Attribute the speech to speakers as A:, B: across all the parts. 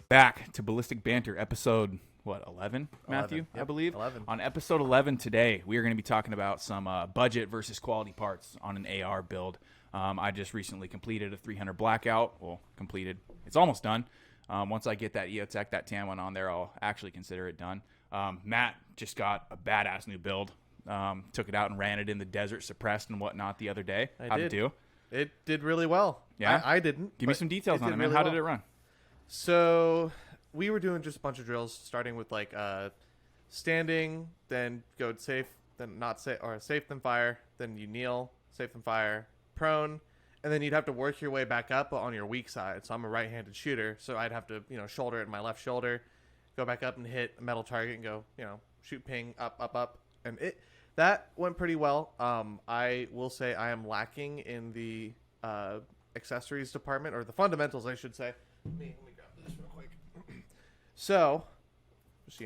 A: Back to Ballistic Banter, episode, 11, Matthew,
B: 11. Yep,
A: I believe?
B: 11.
A: On episode 11 today, we are going to be talking about some budget versus quality parts on an AR build. I just recently completed a 300 blackout. Well, completed. It's almost done. Once I get that EOTech, that tan one on there, I'll actually consider it done. Matt just got a badass new build. Took it out and ran it in the desert, suppressed and whatnot the other day. How'd it do?
B: It did really well.
A: Yeah?
B: I didn't.
A: Give me some details on it, man.
B: Really
A: How
B: well.
A: did it run?
B: So we were doing just a bunch of drills, starting with like standing, then go safe, then not safe, or safe then fire, then you kneel, safe then fire, prone, and then you'd have to work your way back up on your weak side. So I'm a right-handed shooter, so I'd have to shoulder it in my left shoulder, go back up and hit a metal target and go shoot ping up, and that went pretty well. I will say I am lacking in the accessories department, or the fundamentals, I should say. Let me grab this real quick. So, just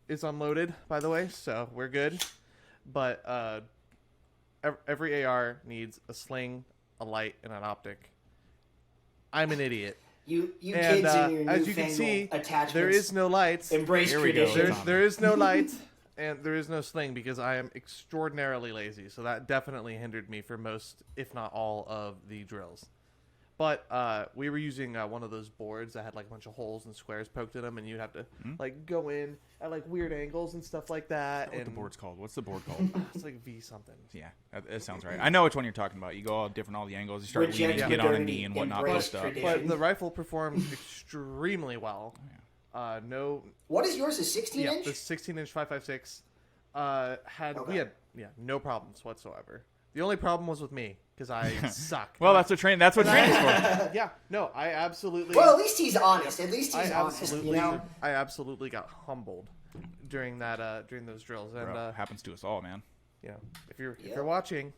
B: it's unloaded, by the way, so we're good. But every AR needs a sling, a light, and an optic. I'm an idiot.
C: You
B: And,
C: kids in your
B: as you can see,
C: attachments.
B: there is no light.
C: Embrace
A: Here we go.
C: tradition.
B: There is no light, and there is no sling because I am extraordinarily lazy. So that definitely hindered me for most, if not all, of the drills. But we were using one of those boards that had like a bunch of holes and squares poked in them, and you'd have to like go in at like weird angles and stuff like that.
A: What the board's called? What's the board called?
B: It's like V something.
A: Yeah, that sounds right. I know which one you're talking about. You go all the angles. You start leaning,
C: Reject
A: get on a
C: modernity,
A: knee and whatnot.
C: embrace
A: Post up.
C: tradition.
B: But the rifle performed extremely well. No,
C: What is yours? A 16
B: yeah,
C: inch?
B: the 16-inch 5.56 had
C: Okay.
B: we had no problems whatsoever. The only problem was with me because I suck.
A: Well, that's what training's for.
B: Yeah, no, I absolutely.
C: Well, at least he's honest. At least
B: I
C: he's honest.
B: absolutely,
C: You know?
B: I absolutely got humbled during that during those drills, and
A: Bro, happens to us all, man.
B: if you're
C: Yeah.
B: watching,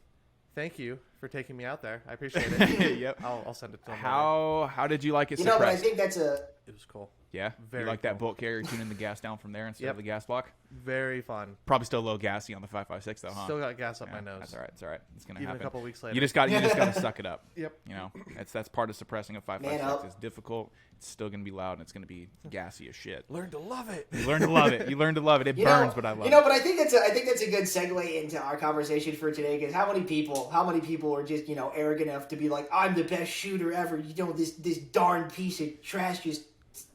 B: thank you for taking me out there. I appreciate it.
A: Yep.
B: I'll send it to him. later.
A: How did you like it
C: You know, but I
A: suppressed?
C: think that's a.
B: It was cool.
A: Yeah,
B: Very
A: you like that
B: cool.
A: bolt carrier tuning the gas down from there instead
B: Yep.
A: of the gas block?
B: Very fun.
A: Probably still a little gassy on the 5.56 though, huh?
B: Still got gas up
A: Yeah,
B: my nose.
A: That's all right. It's all right. It's gonna
B: Even
A: happen.
B: a couple weeks later.
A: You just got to suck it up.
B: Yep.
A: You know, that's part of suppressing a
C: Man
A: 5.56.
C: up.
A: It's difficult. It's still gonna be loud and it's gonna be gassy as shit.
B: Learn to love it.
A: You learn to love it. You learn to love it. It
C: You
A: burns,
C: know,
A: but I love
C: you know,
A: it.
C: but I think that's a good segue into our conversation for today. Because how many people are just arrogant enough to be like, I'm the best shooter ever. This darn piece of trash just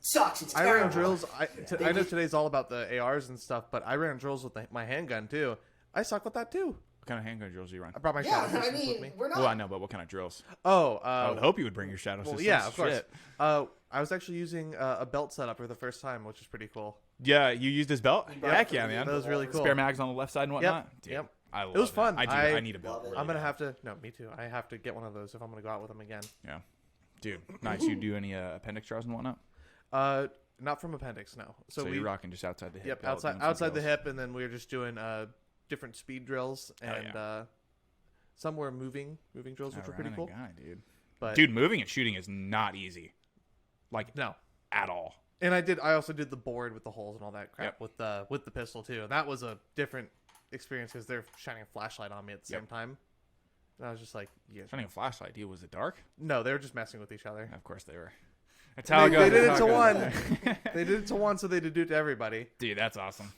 C: sucks. It's
B: I
C: terrible.
B: ran drills. I know today's all about the ARs and stuff, but I ran drills with my handgun too. I suck with that too.
A: What kind of handgun drills do you run?
B: I brought my
C: Yeah,
B: shadow
C: I
B: pistols with me.
C: mean, we're not.
A: Well, I know, but what kind of drills?
B: Oh,
A: I would hope you would bring your shadow systems.
B: yeah, of course.
A: Shit.
B: I was actually using a belt setup for the first time, which is pretty cool.
A: Yeah, you used his belt?
C: brought
A: Heck
C: it
A: yeah,
C: for
A: man.
B: That was really cool.
A: Spare mags on the left side and whatnot? Dude,
B: Yep.
A: I love
B: It was
A: that.
B: fun.
A: I need a belt.
C: Love it.
A: Really
B: I'm gonna
A: bad.
B: have to. No, me too. I have to get one of those if I'm gonna go out with them again.
A: Yeah. Dude, nice. You do any appendix draws and whatnot?
B: Not from appendix, no.
A: So you're rocking just outside the hip.
B: Yep,
A: belt, doing
B: outside
A: some
B: the
A: drills.
B: hip, and then we were just doing different speed drills and some were moving drills, which were pretty cool.
A: Guy, dude.
B: But
A: Dude, moving and shooting is not easy. Like,
B: no.
A: at all.
B: And I also did the board with the holes and all that crap with the pistol too. And that was a different experience because they're shining a flashlight on me at the same time. And I was just like, yeah.
A: Shining a flashlight, dude. Was it dark?
B: No, they were just messing with each other.
A: Of course they were. That's how it goes.
B: They did it
A: That's
B: to
A: how
B: one.
A: goes.
B: They did it to one, so they did it to everybody.
A: Dude, that's awesome.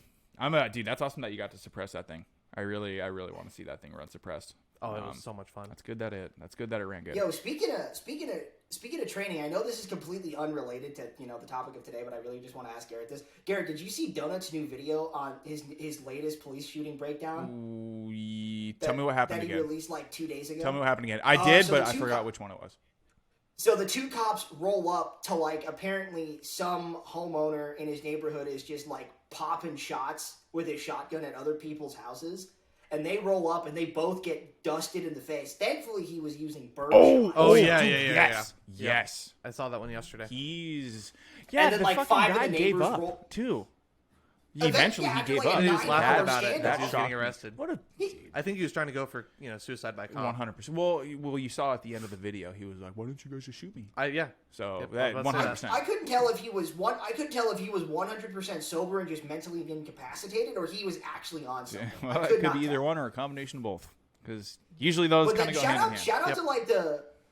A: Dude, that's awesome that you got to suppress that thing. I really want to see that thing run suppressed.
B: Oh, it was so much fun.
A: That's good that it ran good.
C: Yo, speaking of training, I know this is completely unrelated to the topic of today, but I really just want to ask Garrett this. Garrett, did you see Donut's new video on his latest police shooting breakdown?
A: Tell me what happened
C: that
A: again.
C: he released like 2 days ago.
A: Tell me what happened again. I did,
C: so
A: but
C: the
A: I
C: two
A: forgot which one it was.
C: So the two cops roll up to like apparently some homeowner in his neighborhood is just like popping shots with his shotgun at other people's houses. And they roll up and they both get dusted in the face. Thankfully, he was using bird shots.
A: Yes.
B: I saw that one yesterday.
C: And then,
A: the
C: like,
A: fucking
C: 5 of
A: guy
C: the
A: gave
C: neighbors
A: up
C: roll-
A: too.
C: Eventually,
A: He
C: after,
A: gave
C: like,
A: up.
C: a
B: And he was
C: 9-hour
B: laughing about it
C: standoff.
B: that he was getting
A: Shocking.
B: arrested.
A: What a
B: I think he was trying to go for suicide by cop.
A: 100%. Well, you saw at the end of the video, he was like, "Why didn't you guys just shoot me?"
B: Yeah.
A: So
B: Yep,
A: that
B: I was about to
A: 100%.
B: say
C: I couldn't tell if he was 100% sober and just mentally incapacitated, or he was actually on something.
A: Well,
C: I
A: it
C: could
A: could
C: not
A: be either
C: tell.
A: one or a combination of both. Because usually those
C: But
A: kind
C: then
A: of go hand in hand.
C: shout out to like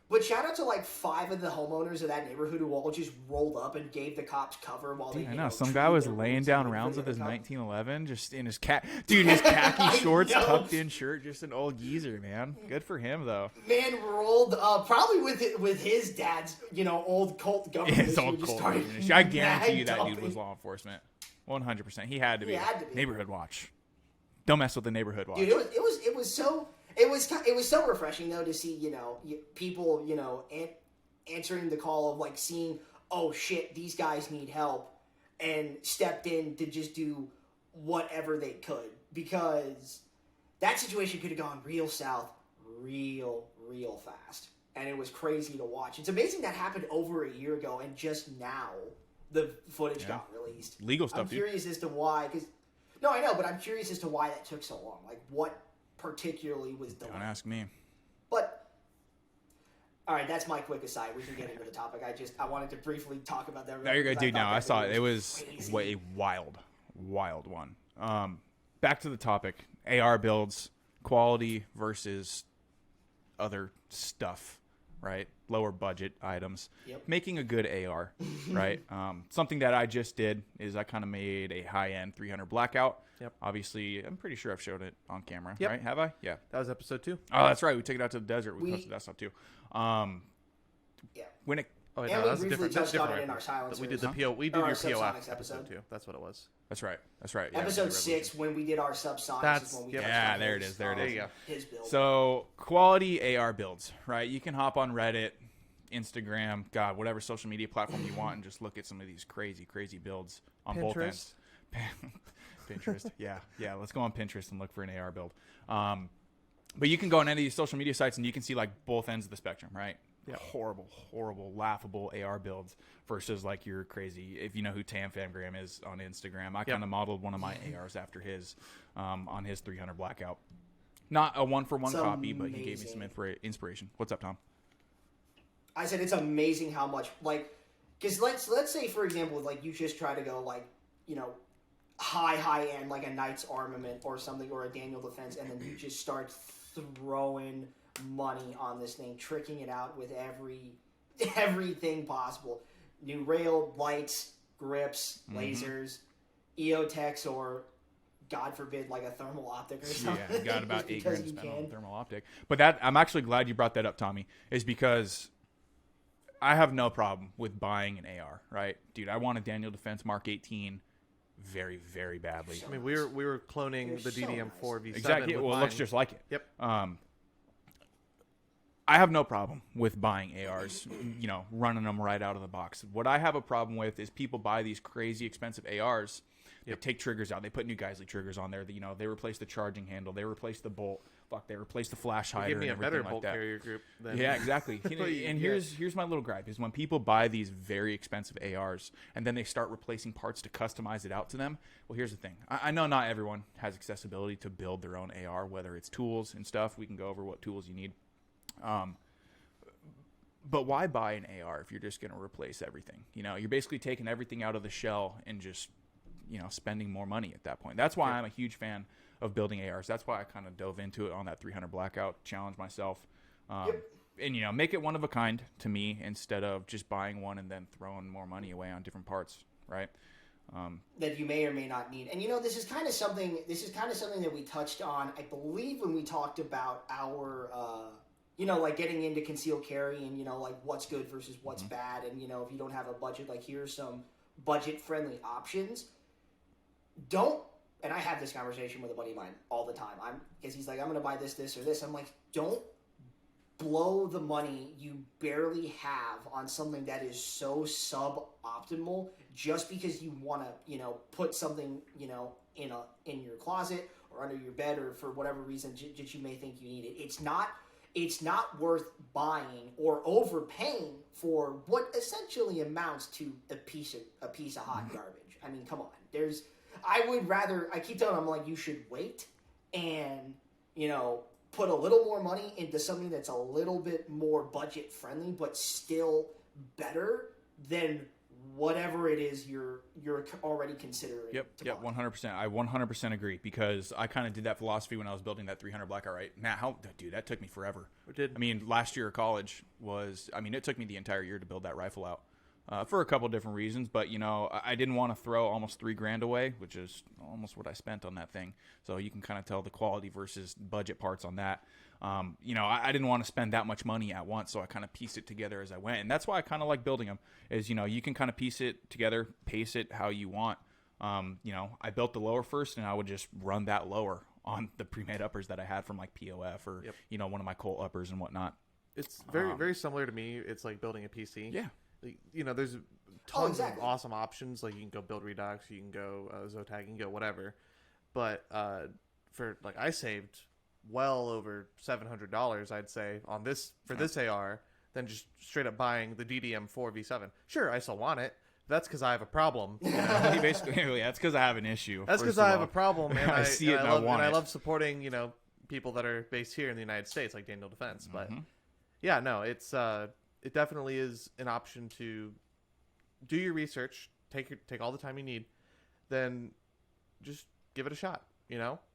C: But shout out to like 5 of the homeowners of that neighborhood who all just rolled up and gave the cops cover while they.
A: I know some guy was laying down rounds with his 1911, just in his his khaki shorts, tucked in shirt, just an old geezer, man. Good for him though.
C: Man rolled probably with his dad's old Colt government.
A: His old Colt government. I guarantee you that dude was law enforcement. 100%. He had to be. Neighborhood watch. Don't mess with the neighborhood watch.
C: Dude, it was so refreshing though to see people answering the call of like seeing, oh shit, these guys need help, and stepped in to just do whatever they could, because that situation could have gone real south real fast, and it was crazy to watch. It's amazing that happened over a year ago and just now the footage got released.
A: Legal stuff.
C: I'm curious as to why, no, I know, but I'm curious as to why that took so long. Like, what particularly was delayed?
A: Don't ask me.
C: But all right, that's my quick aside. We can get into the topic. I wanted to briefly talk about that.
A: No, you're good, dude. Now I saw it. It was a wild one. Back to the topic: AR builds, quality versus other stuff, right? Lower budget items.
C: Yep.
A: Making a good AR, right? Something that I just did is I kind of made a high-end 300 blackout.
B: Yep.
A: Obviously, I'm pretty sure I've showed it on camera,
B: Yep.
A: right? Have I? Yeah.
B: That was episode 2.
A: Oh, that's right. We took it out to the desert. We posted that stuff too.
C: Yeah.
A: When it
B: Oh,
C: And
B: no,
C: we
B: that's
C: briefly
B: different. That's
C: touched on
B: different.
C: it in our silencers.
B: We did the PO. We did
C: Or
B: your
C: our
B: POF
C: subsonics
B: episode
C: episode.
B: 2. That's what it was.
A: That's right. Yeah,
C: Episode 6, when we did our subsonics,
B: That's-
C: is when we
B: yep.
C: touched
A: Yeah,
C: on
A: there it
C: his,
A: is, there it is.
B: There you go.
C: his build.
A: So quality AR builds, right? You can hop on Reddit, Instagram, God, whatever social media platform you want, and just look at some of these crazy builds on both ends. Pinterest, yeah. Let's go on Pinterest and look for an AR build. But you can go on any of these social media sites and you can see like both ends of the spectrum, right? Yeah. Horrible, laughable AR builds versus like your crazy. If you know who Tam Fangram is on Instagram, I kind of modeled one of my ARs after his on his 300 blackout. Not a one-for-one
C: It's
A: copy, but he gave me some
C: amazing.
A: inspiration. What's up, Tom?
C: I said it's amazing how much, like, because let's say, for example, like, you just try to go, like, high end, like a Knight's Armament or something, or a Daniel Defense, and then you just start throwing money on this thing, tricking it out with everything possible. New rail, lights, grips, lasers, EOTechs, or God forbid, like a thermal optic or something.
A: Yeah, got about
C: Just
A: $8
C: because
A: grand
C: you
A: spent on
C: can.
A: a thermal optic. But that I'm actually glad you brought that up, Tommy, is because I have no problem with buying an AR, right? Dude, I want a Daniel Defense Mark 18 very, very badly.
B: I mean, we were cloning the
C: so
B: DDM4 V7.
A: Exactly.
B: with
A: Well, it
B: mine.
A: looks just like it.
B: Yep.
A: I have no problem with buying ARs, running them right out of the box. What I have a problem with is people buy these crazy expensive ARs. They take triggers out. They put new Geisley triggers on there. They replace the charging handle. They replace the bolt. They replace the flash hider.
B: Give me
A: and
B: a better
A: everything
B: bolt
A: like that.
B: carrier group. Than
A: Yeah, exactly. And here's my little gripe is when people buy these very expensive ARs and then they start replacing parts to customize it out to them. Well, here's the thing. I know not everyone has accessibility to build their own AR, whether it's tools and stuff. We can go over what tools you need. But why buy an AR if you're just going to replace everything? You're basically taking everything out of the shell and just, spending more money at that point. That's why I'm a huge fan of building ARs. That's why I kind of dove into it on that 300 blackout, challenge myself. And, make it one of a kind to me instead of just buying one and then throwing more money away on different parts, right?
C: That you may or may not need. And this is kind of something that we touched on, I believe, when we talked about our like getting into concealed carry and like what's good versus what's bad, and if you don't have a budget, like here's some budget friendly options. And I have this conversation with a buddy of mine all the time. Because he's like, I'm gonna buy this or this. I'm like, don't blow the money you barely have on something that is so suboptimal just because you want to, put something, in your closet or under your bed, or for whatever reason that you may think you need it. It's not worth buying or overpaying for what essentially amounts to a piece of hot garbage. I mean, come on. I keep telling him, I'm like, you should wait and, put a little more money into something that's a little bit more budget friendly, but still better than whatever it is you're already considering.
A: Yep, 100%. I 100% agree, because I kind of did that philosophy when I was building that 300 blackout. Right, Matt, dude, that took me forever.
B: It did.
A: I mean, last year of college it took me the entire year to build that rifle out. For a couple different reasons, but I didn't want to throw almost $3,000 away, which is almost what I spent on that thing. So you can kind of tell the quality versus budget parts on that. I didn't want to spend that much money at once, so I kind of pieced it together as I went, and that's why I kind of like building them. Is you can kind of piece it together, pace it how you want. I built the lower first, and I would just run that lower on the pre-made uppers that I had from like POF or one of my Colt uppers and whatnot.
B: It's very similar to me. It's like building a PC.
A: Yeah.
B: There's tons of awesome options. Like you can go build Redux, you can go Zotac, you can go whatever. But I saved well over $700, I'd say, on this AR than just straight up buying the DDM4 V7. Sure, I still want it. That's because I have a problem.
A: Basically, that's because I have an issue.
B: That's because I have a problem, and
A: I see it and I want it.
B: I love supporting people that are based here in the United States, like Daniel Defense. But yeah, no, it's it definitely is an option to do your research, take all the time you need, then just give it a shot.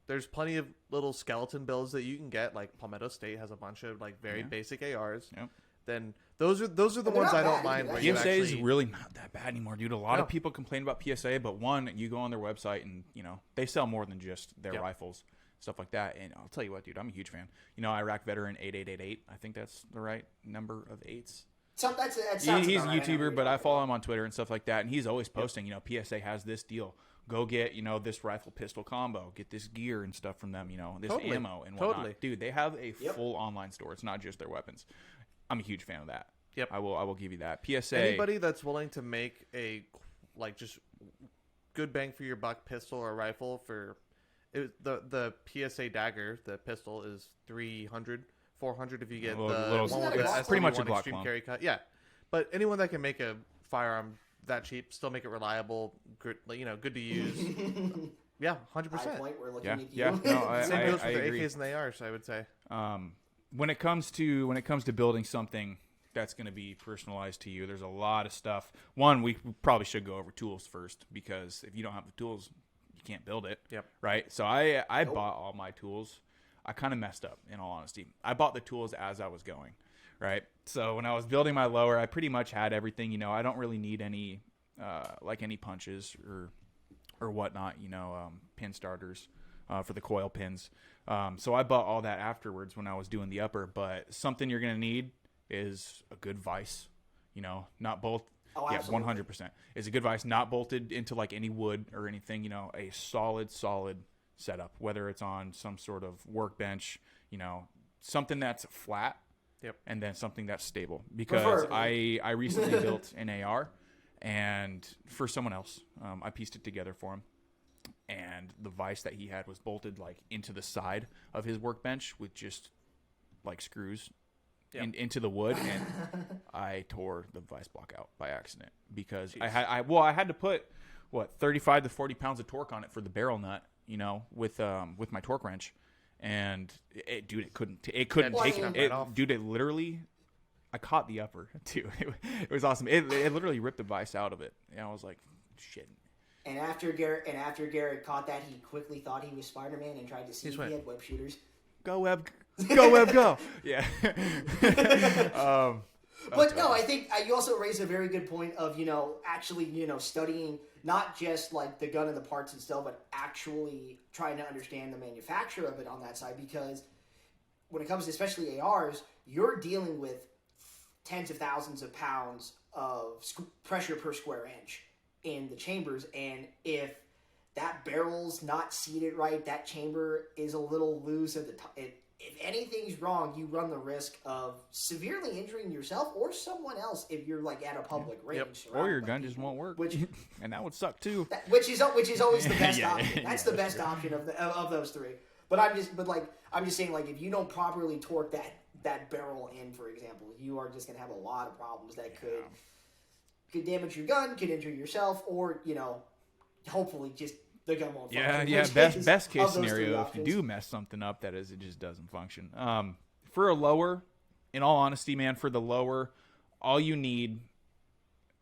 B: There's plenty of little skeleton builds that you can get. Like Palmetto State has a bunch of like very basic ARs. Yep. Then those are the ones I don't mind. Where
A: PSA is really not that bad anymore, dude. A lot of people complain about PSA, but one, you go on their website and they sell more than just their rifles, stuff like that. And I'll tell you what, dude, I'm a huge fan. Iraq veteran 8888. I think that's the right number of eights.
C: So he's a
A: YouTuber, but I follow him on Twitter and stuff like that, and he's always posting. PSA has this deal. Go get this rifle pistol combo. Get this gear and stuff from them. This ammo and whatnot. Dude, they have a full online store. It's not just their weapons. I'm a huge fan of that.
B: Yep,
A: I will give you that. PSA.
B: Anybody that's willing to make a just good bang for your buck pistol or rifle for the PSA dagger, the pistol is $300, $400 if you get
A: it's pretty much a Glock clone.
B: Carry cut. Yeah, but anyone that can make a firearm that cheap, still make it reliable, good to use. Yeah, 100%.
C: We're looking at you.
A: Yeah, no,
B: same goes for the
A: agree.
B: AKs and the ARs, I would say.
A: When it comes to building something that's going to be personalized to you, there's a lot of stuff. One, we probably should go over tools first, because if you don't have the tools, you can't build it.
B: Yep.
A: Right. So I bought all my tools. I kind of messed up, in all honesty. I bought the tools as I was going. Right. So when I was building my lower, I pretty much had everything. I don't really need any any punches or whatnot. Pin starters for the coil pins. So I bought all that afterwards when I was doing the upper. But something you're gonna need is a good vise. Not bolt.
C: Oh,
A: yeah, 100%. Is a good vise, not bolted into like any wood or anything. A solid setup, whether it's on some sort of workbench. Something that's flat.
B: Yep.
A: And then something that's stable, because I recently built an AR, and for someone else, I pieced it together for him, and the vise that he had was bolted like into the side of his workbench with just like screws into the wood, and I tore the vise block out by accident, because I had to put 35 to 40 pounds of torque on it for the barrel nut, with my torque wrench. And it couldn't take it. Dude, it literally, I caught the upper too. It was awesome. It literally ripped the vise out of it. And I was like, shit.
C: And after Garrett caught that, he quickly thought he was Spider-Man and tried to see if he had web shooters.
A: Go web, go. Yeah.
C: But no, I think you also raised a very good point of, actually, studying not just like the gun and the parts and stuff, but actually trying to understand the manufacturer of it on that side. Because when it comes to especially ARs, you're dealing with tens of thousands of pounds of pressure per square inch in the chambers. And if that barrel's not seated right, that chamber is a little loose at the top. If anything's wrong, you run the risk of severely injuring yourself or someone else if you're like at a public range.
A: Or your gun just won't work, and that would suck too.
C: Which is always the best option. That's the best option of those three. But I'm just saying, like, if you don't properly torque that barrel in, for example, you are just gonna have a lot of problems that could damage your gun, could injure yourself, or hopefully just the gun won't function.
A: Yeah. Best case scenario, if you do mess something up, that is, it just doesn't function. For a lower, in all honesty, man, for the lower, all you need,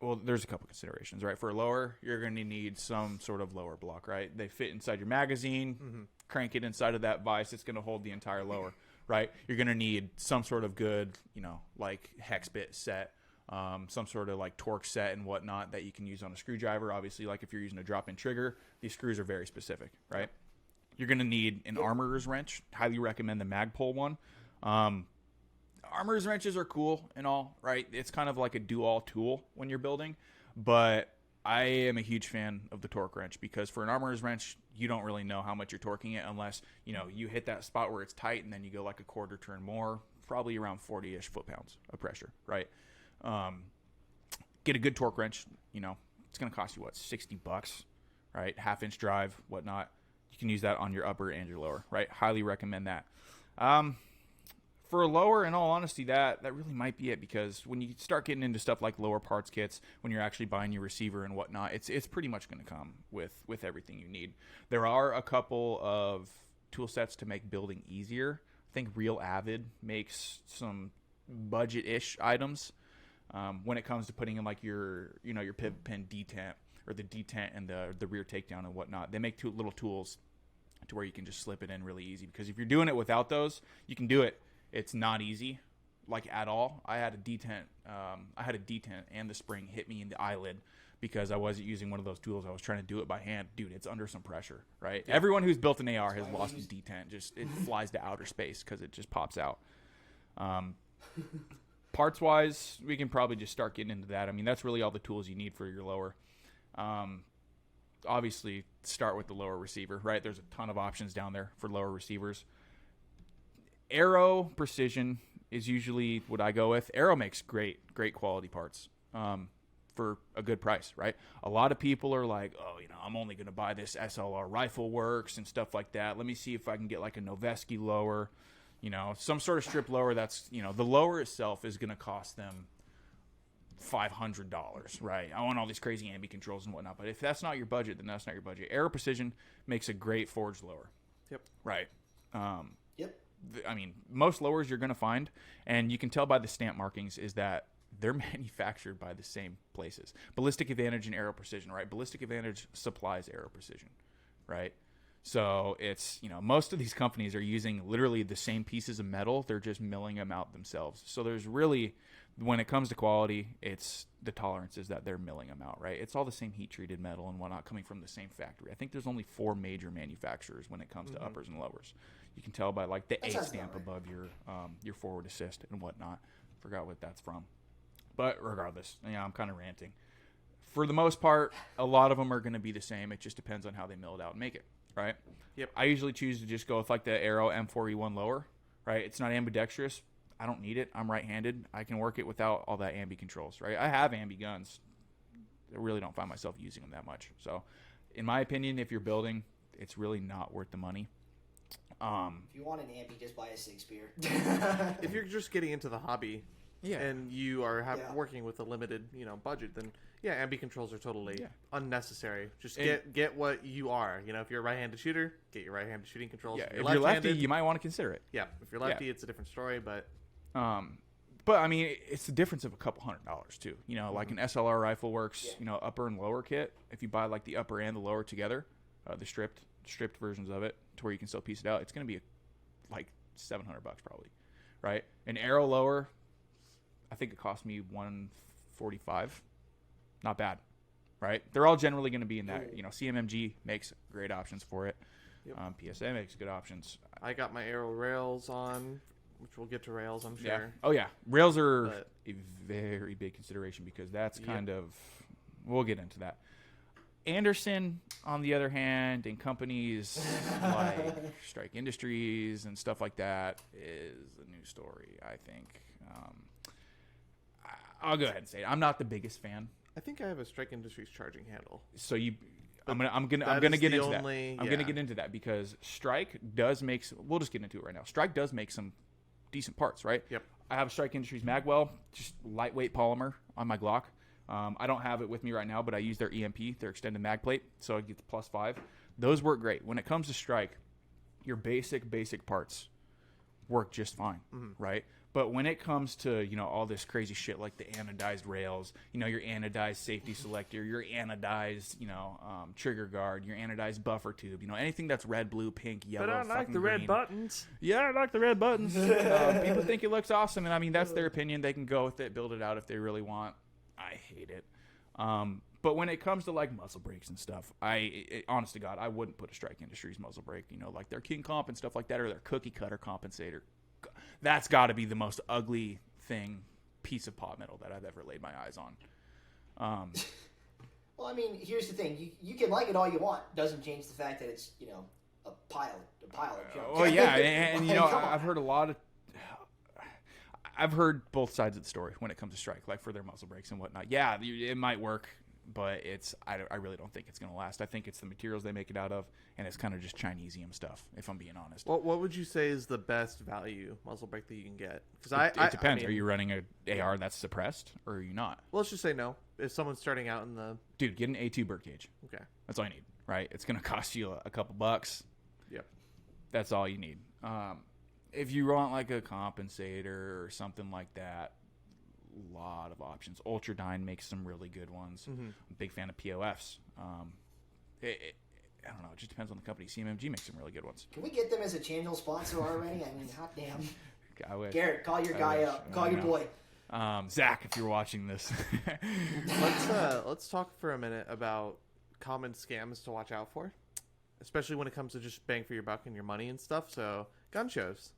A: well, there's a couple considerations, right? For a lower, you're going to need some sort of lower block, right? They fit inside your magazine, crank it inside of that vise. It's going to hold the entire lower, right? You're going to need some sort of good, like hex bit set, some sort of like torque set and whatnot that you can use on a screwdriver. Obviously, like if you're using a drop-in trigger, these screws are very specific, right? You're going to need an armorer's wrench. Highly recommend the Magpul one. Armorer's wrenches are cool and all, right? It's kind of like a do-all tool when you're building, but I am a huge fan of the torque wrench because for an armorer's wrench, you don't really know how much you're torquing it unless, you hit that spot where it's tight and then you go like a quarter turn more, probably around 40-ish foot-pounds of pressure, right? Get a good torque wrench, it's going to cost you, $60, right? Half-inch drive, whatnot. You can use that on your upper and your lower, right? Highly recommend that. For a lower, in all honesty, that really might be it because when you start getting into stuff like lower parts kits, when you're actually buying your receiver and whatnot, it's pretty much going to come with everything you need. There are a couple of tool sets to make building easier. I think Real Avid makes some budget-ish items when it comes to putting in like your pivot pin detent or the detent and the rear takedown and whatnot. They make two little tools to where you can just slip it in really easy because if you're doing it without those, you can do it. It's not easy, like at all. I had a detent and the spring hit me in the eyelid because I wasn't using one of those tools. I was trying to do it by hand. Dude, it's under some pressure, right? Yeah. Everyone who's built an AR has lost a detent. It flies to outer space because it just pops out. Parts-wise, we can probably just start getting into that. I mean, that's really all the tools you need for your lower. Obviously, start with the lower receiver, right? There's a ton of options down there for lower receivers. Aero Precision is usually what I go with. Aero makes great quality parts for a good price, right? A lot of people are like, oh, I'm only going to buy this SLR Rifle Works and stuff like that. Let me see if I can get like a Noveski lower, some sort of strip lower that's, the lower itself is going to cost them $500, right? I want all these crazy ambi controls and whatnot, but if that's not your budget, then that's not your budget. Aero Precision makes a great forged lower.
B: Yep.
A: Right.
C: Yep.
A: I mean, most lowers you're going to find, and you can tell by the stamp markings, is that they're manufactured by the same places. Ballistic Advantage and Aero Precision, right? Ballistic Advantage supplies Aero Precision, right? So it's, most of these companies are using literally the same pieces of metal. They're just milling them out themselves. So there's really, when it comes to quality, it's the tolerances that they're milling them out, right? It's all the same heat-treated metal and whatnot coming from the same factory. I think there's only 4 major manufacturers when it comes to uppers and lowers. You can tell by like the A stamp above your forward assist and whatnot. Forgot what that's from. But regardless, I'm kind of ranting. For the most part, a lot of them are going to be the same. It just depends on how they mill it out and make it, right?
B: Yep.
A: I usually choose to just go with like the Aero M4E1 lower, right? It's not ambidextrous. I don't need it. I'm right-handed. I can work it without all that ambi controls, right? I have ambi guns. I really don't find myself using them that much. So, in my opinion, if you're building, it's really not worth the money.
C: If you want an ambi, just buy a 6-spear.
B: If you're just getting into the hobby, and you are working with a limited, budget, then ambi controls are totally unnecessary. Just get what you are. If you're a right-handed shooter, get your right-handed shooting controls.
A: Yeah, if you're lefty, you might want to consider it.
B: Yeah, if you're lefty, it's a different story. But
A: I mean, it's the difference of a couple $100s too. Like an SLR Rifle Works, upper and lower kit. If you buy like the upper and the lower together, the stripped versions of it, to where you can still piece it out, it's going to be like $700 probably, right? An Aero lower, I think it cost me $145. Not bad, right? They're all generally going to be in that. CMMG makes great options for it. Yep. PSA makes good options.
B: I got my Aero rails on, which we'll get to rails, I'm sure.
A: Yeah. Oh yeah, rails are a very big consideration because that's kind of. We'll get into that. Anderson, on the other hand, and companies like Strike Industries and stuff like that is a new story, I think. I'll go ahead and say it. I'm not the biggest fan.
B: I think I have a Strike Industries charging handle.
A: So I'm gonna get into that. I'm gonna get into that because Strike does make. We'll just get into it right now. Strike does make some decent parts, right?
B: Yep.
A: I have Strike Industries Magwell, just lightweight polymer on my Glock. I don't have it with me right now, but I use their EMP, their extended mag plate, so I get the +5. Those work great. When it comes to Strike, your basic parts work just fine, right? But when it comes to, all this crazy shit like the anodized rails, your anodized safety selector, your anodized, trigger guard, your anodized buffer tube, anything that's red, blue, pink, yellow,
D: But I like
A: fucking
D: the red
A: green.
D: buttons.
A: Yeah, I like the red buttons. People think it looks awesome, and I mean, that's their opinion. They can go with it, build it out if they really want. I hate it. But when it comes to like muzzle brakes and stuff, honest to God, I wouldn't put a Strike Industries muzzle brake, like their King Comp and stuff like that, or their cookie cutter compensator. That's got to be the most ugly piece of pot metal that I've ever laid my eyes on.
C: Well, I mean, here's the thing: you can like it all you want. Doesn't change the fact that it's a pile of junk.
A: Oh yeah, and
C: Like, come on.
A: I've heard a lot of. I've heard both sides of the story when it comes to Strike, like for their muzzle brakes and whatnot. Yeah, it might work, but I really don't think it's going to last. I think it's the materials they make it out of, and it's kind of just Chinesium stuff, if I'm being honest.
B: What would you say is the best value muzzle brake that you can get? Because
A: It depends. Are you running a AR that's suppressed, or are you not?
B: Well, let's just say no. If someone's starting out in the
A: Dude, get an A2 bird cage.
B: okay,
A: That's all you need, right? It's going to cost you a couple bucks.
B: yep.
A: That's all you need. If you want like a compensator or something like that, a lot of options. Ultradyne makes some really good ones.
B: Mm-hmm.
A: I'm a big fan of POFs. I don't know. It just depends on the company. CMMG makes some really good ones.
C: Can we get them as a channel sponsor already? I mean, hot damn.
A: I wish.
C: Garrett, call your guy
A: wish.
C: up.
A: I
C: Call your
A: know.
C: boy.
A: Zach, if you're watching this.
B: Let's talk for a minute about common scams to watch out for, especially when it comes to just bang for your buck and your money and stuff. So gun shows.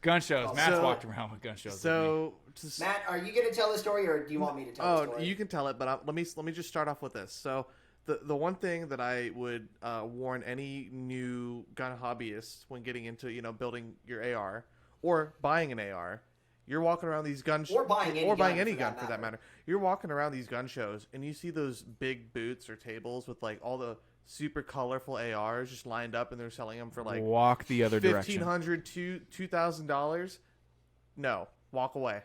A: Gun shows. Matt's
B: So-
A: walked around with gun shows.
B: So
C: Matt, are you going to tell the story, or do you want me to tell the story?
B: you can tell it, but let me just start off with this. So the one thing that I would warn any new gun hobbyist when getting into building your AR or buying an AR, you're walking around these gun
C: Or buying any gun,
B: for that matter. You're walking around these gun shows and you see those big booths or tables with like all the super colorful ARs just lined up, and they're selling them for like
A: walk the other direction.
B: $1,500 to $2,000. No, walk away.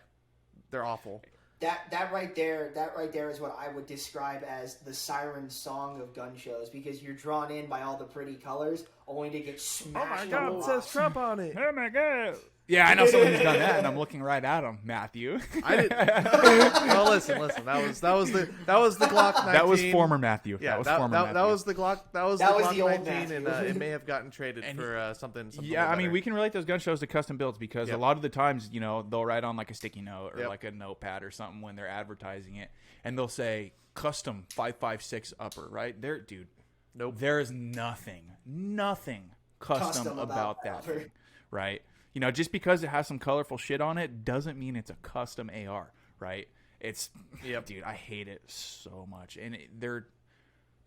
B: They're awful.
C: That right there is what I would describe as the siren song of gun shows, because you're drawn in by all the pretty colors, only to get smashed.
B: Oh my God, it says Trump on it.
A: Oh my God. Yeah, I know someone who's done that, and I'm looking right at him, Matthew.
B: I didn't. Oh, listen. That was the Glock 19.
A: That was former Matthew.
B: Yeah,
A: that was former Matthew.
B: that was the Glock. That was
C: That
B: the
C: was
B: Glock
C: the old
B: 19, and
C: Matthew.
B: it may have gotten traded for something.
A: Yeah, I mean,
B: better.
A: we can relate those gun shows to custom builds, because
B: Yep.
A: a lot of the times, they'll write on like a sticky note or
B: Yep.
A: like a notepad or something when they're advertising it, and they'll say custom 5.56 upper, right? Dude,
B: Nope.
A: there is nothing custom about that
C: upper.
A: thing, right? Just because it has some colorful shit on it doesn't mean it's a custom AR, right? Dude, I hate it so much, and they're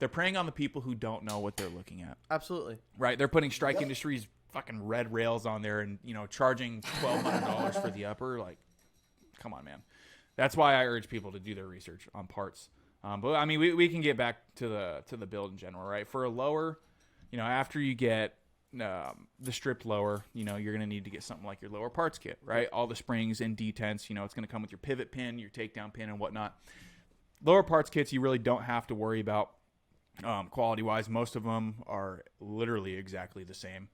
A: preying on the people who don't know what they're looking at.
B: Absolutely.
A: Right, they're putting Strike Industries fucking red rails on there, and charging $1,200 for the upper. Like, come on, man. That's why I urge people to do their research on parts. But I mean, we can get back to the build in general, right? For a lower, after you get the stripped lower, you're gonna need to get something like your lower parts kit, right? All the springs and detents, it's gonna come with your pivot pin, your takedown pin, and whatnot. Lower parts kits, you really don't have to worry about. Quality-wise, most of them are literally exactly the same.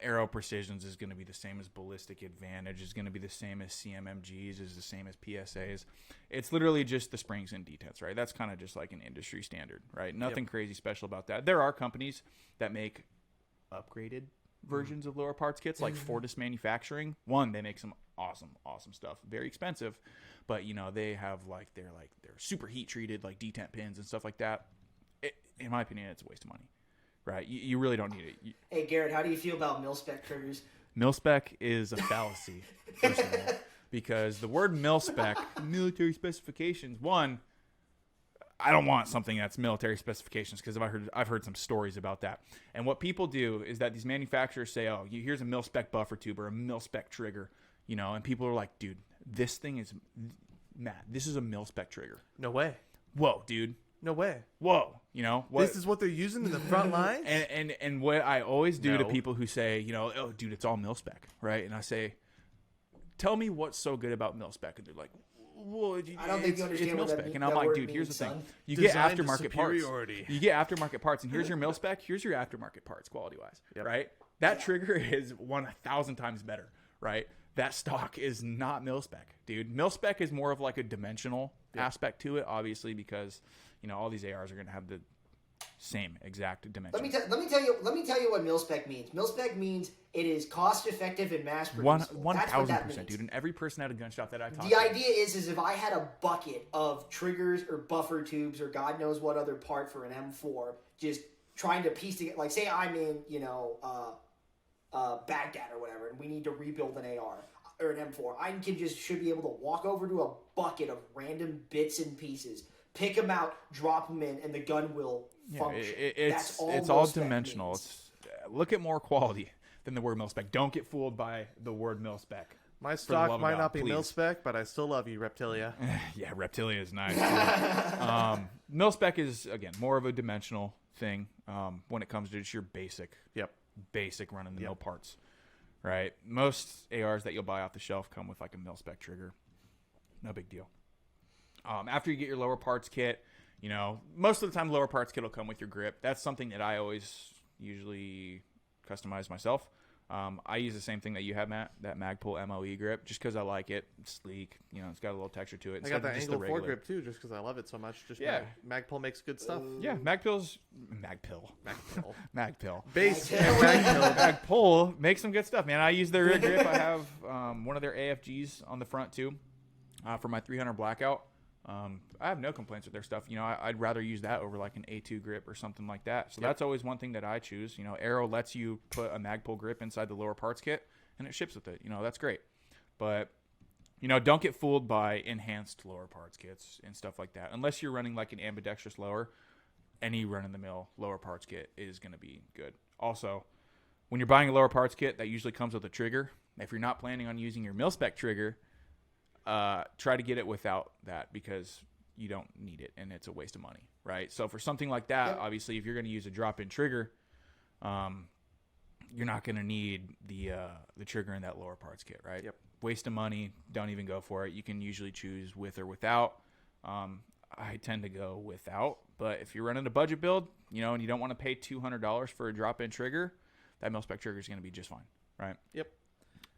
A: Aero Precisions is going to be the same as Ballistic Advantage, is going to be the same as CMMGs, is the same as PSAs. It's literally just the springs and detents, right? That's kind of just like an industry standard, right? Nothing crazy special about that. There are companies that make upgraded versions of lower parts kits, like Fortis Manufacturing. One, they make some awesome stuff. Very expensive, but they have they're super heat treated, like detent pins and stuff like that. In my opinion, it's a waste of money, right? You really don't need it.
C: Hey, Garrett, how do you feel about mil-spec triggers?
A: Mil-spec is a fallacy, first of all, because the word mil-spec, military specifications, one, I don't want something that's military specifications, because I've heard some stories about that. And what people do is that these manufacturers say, oh, here's a mil-spec buffer tube or a mil-spec trigger, and people are like, dude, this thing is, Matt, this is a mil-spec trigger.
B: No way.
A: Whoa, dude.
B: No way.
A: Whoa, what?
B: This is what they're using in the front lines?
A: And what I always do to
B: No.
A: people who say, oh, dude, it's all mil-spec, right? And I say, tell me what's so good about mil-spec. And they're like, well,
C: I don't think you understand
A: it's
C: what that
A: mil-spec. And I'm
C: that
A: like,
C: word
A: dude, here's the
C: means,
A: thing.
C: son.
A: You get
B: Designed to
A: aftermarket parts.
B: superiority.
A: You get aftermarket parts. And here's your mil-spec. Here's your aftermarket parts quality-wise,
B: Yep.
A: right? That trigger is 1,000 times better, right? that stock is not mil-spec, dude. Mil-spec is more of like a dimensional aspect to it, obviously, because, all these ARs are going to have the same exact dimension.
C: Let me tell you what mil-spec means. Mil-spec means it is cost effective and mass producible.
A: 1,000%, dude. And every person at a gun shop that I talked to.
C: The idea is if I had a bucket of triggers or buffer tubes or God knows what other part for an M4, just trying to piece together, like say I'm in, Baghdad or whatever, and we need to rebuild an AR or an M4, I should be able to walk over to a bucket of random bits and pieces, pick them out, drop them in, and the gun will function.
A: It's all dimensional. Look at more quality than the word mil-spec. Don't get fooled by the word mil-spec.
B: My stock might not be mil-spec, but I still love you, Reptilia.
A: Yeah, Reptilia is nice. Mil-spec is, again, more of a dimensional thing when it comes to just your basic run-of-the-mill parts, right? Most ARs that you'll buy off the shelf come with like a mil-spec trigger. No big deal. After you get your lower parts kit, most of the time lower parts kit will come with your grip. That's something that I always usually customize myself. I use the same thing that you have, Matt, that Magpul MOE grip, just because I like it. It's sleek. It's got a little texture to it.
B: I got that angle 4 grip too, just because I love it so much. Magpul makes good stuff.
A: Yeah, Magpul.
B: Base
A: Magpul makes some good stuff, man. I use their grip. I have one of their AFGs on the front too for my 300 Blackout. I have no complaints with their stuff. I'd rather use that over like an A2 grip or something like that. So that's always one thing that I choose. Arrow lets you put a Magpul grip inside the lower parts kit and it ships with it. That's great. But, don't get fooled by enhanced lower parts kits and stuff like that. Unless you're running like an ambidextrous lower, any run-in-the-mill lower parts kit is going to be good. Also, when you're buying a lower parts kit, that usually comes with a trigger. If you're not planning on using your mil-spec trigger, try to get it without that because you don't need it and it's a waste of money, right? So for something like that, obviously, if you're going to use a drop-in trigger, you're not going to need the trigger in that lower parts kit, right?
B: Yep.
A: Waste of money. Don't even go for it. You can usually choose with or without. I tend to go without, but if you're running a budget build, and you don't want to pay $200 for a drop-in trigger, that mil-spec trigger is going to be just fine, right?
B: Yep.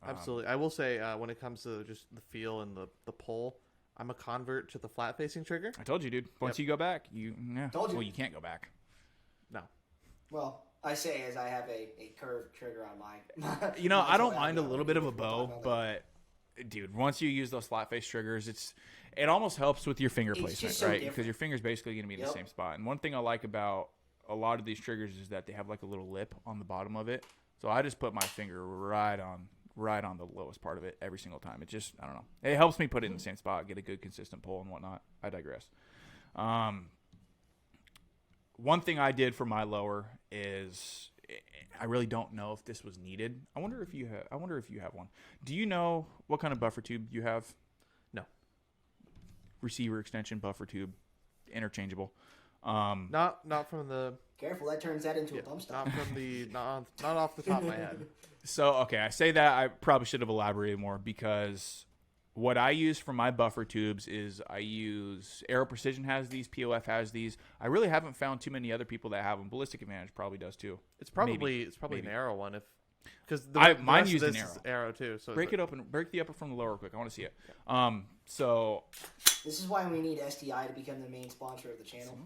B: Absolutely. I will say when it comes to just the feel and the pull, I'm a convert to the flat-facing trigger.
A: I told you, dude. Once you go back,
C: Told you.
A: Well, you can't go back.
B: No.
C: Well, I say as I have a curved trigger on my...
A: I don't mind a little bit of a bow, but, dude, once you use those flat-face triggers, it almost helps with your finger placement,
C: so
A: right?
C: different.
A: Because your finger's basically going to be in the same spot. And one thing I like about a lot of these triggers is that they have like a little lip on the bottom of it. So I just put my finger right on the lowest part of it every single time. It just, I don't know. It helps me put it in the same spot, get a good consistent pull and whatnot. I digress. One thing I did for my lower is I really don't know if this was needed. I wonder if you have one. Do you know what kind of buffer tube you have?
B: No.
A: Receiver extension buffer tube, interchangeable.
B: Not from the.
C: Careful, that turns that into a bump stock.
B: Not from the. Not off the top of my head.
A: So, okay, I say that I probably should have elaborated more because what I use for my buffer tubes is I use Aero Precision has these, POF has these. I really haven't found too many other people that have them. Ballistic Advantage probably does too.
B: It's probably an Arrow one because
A: mine used an
B: Arrow too. So
A: break it open, break the upper from the lower quick. I want to see it. So
C: this is why we need STI to become the main sponsor of the channel.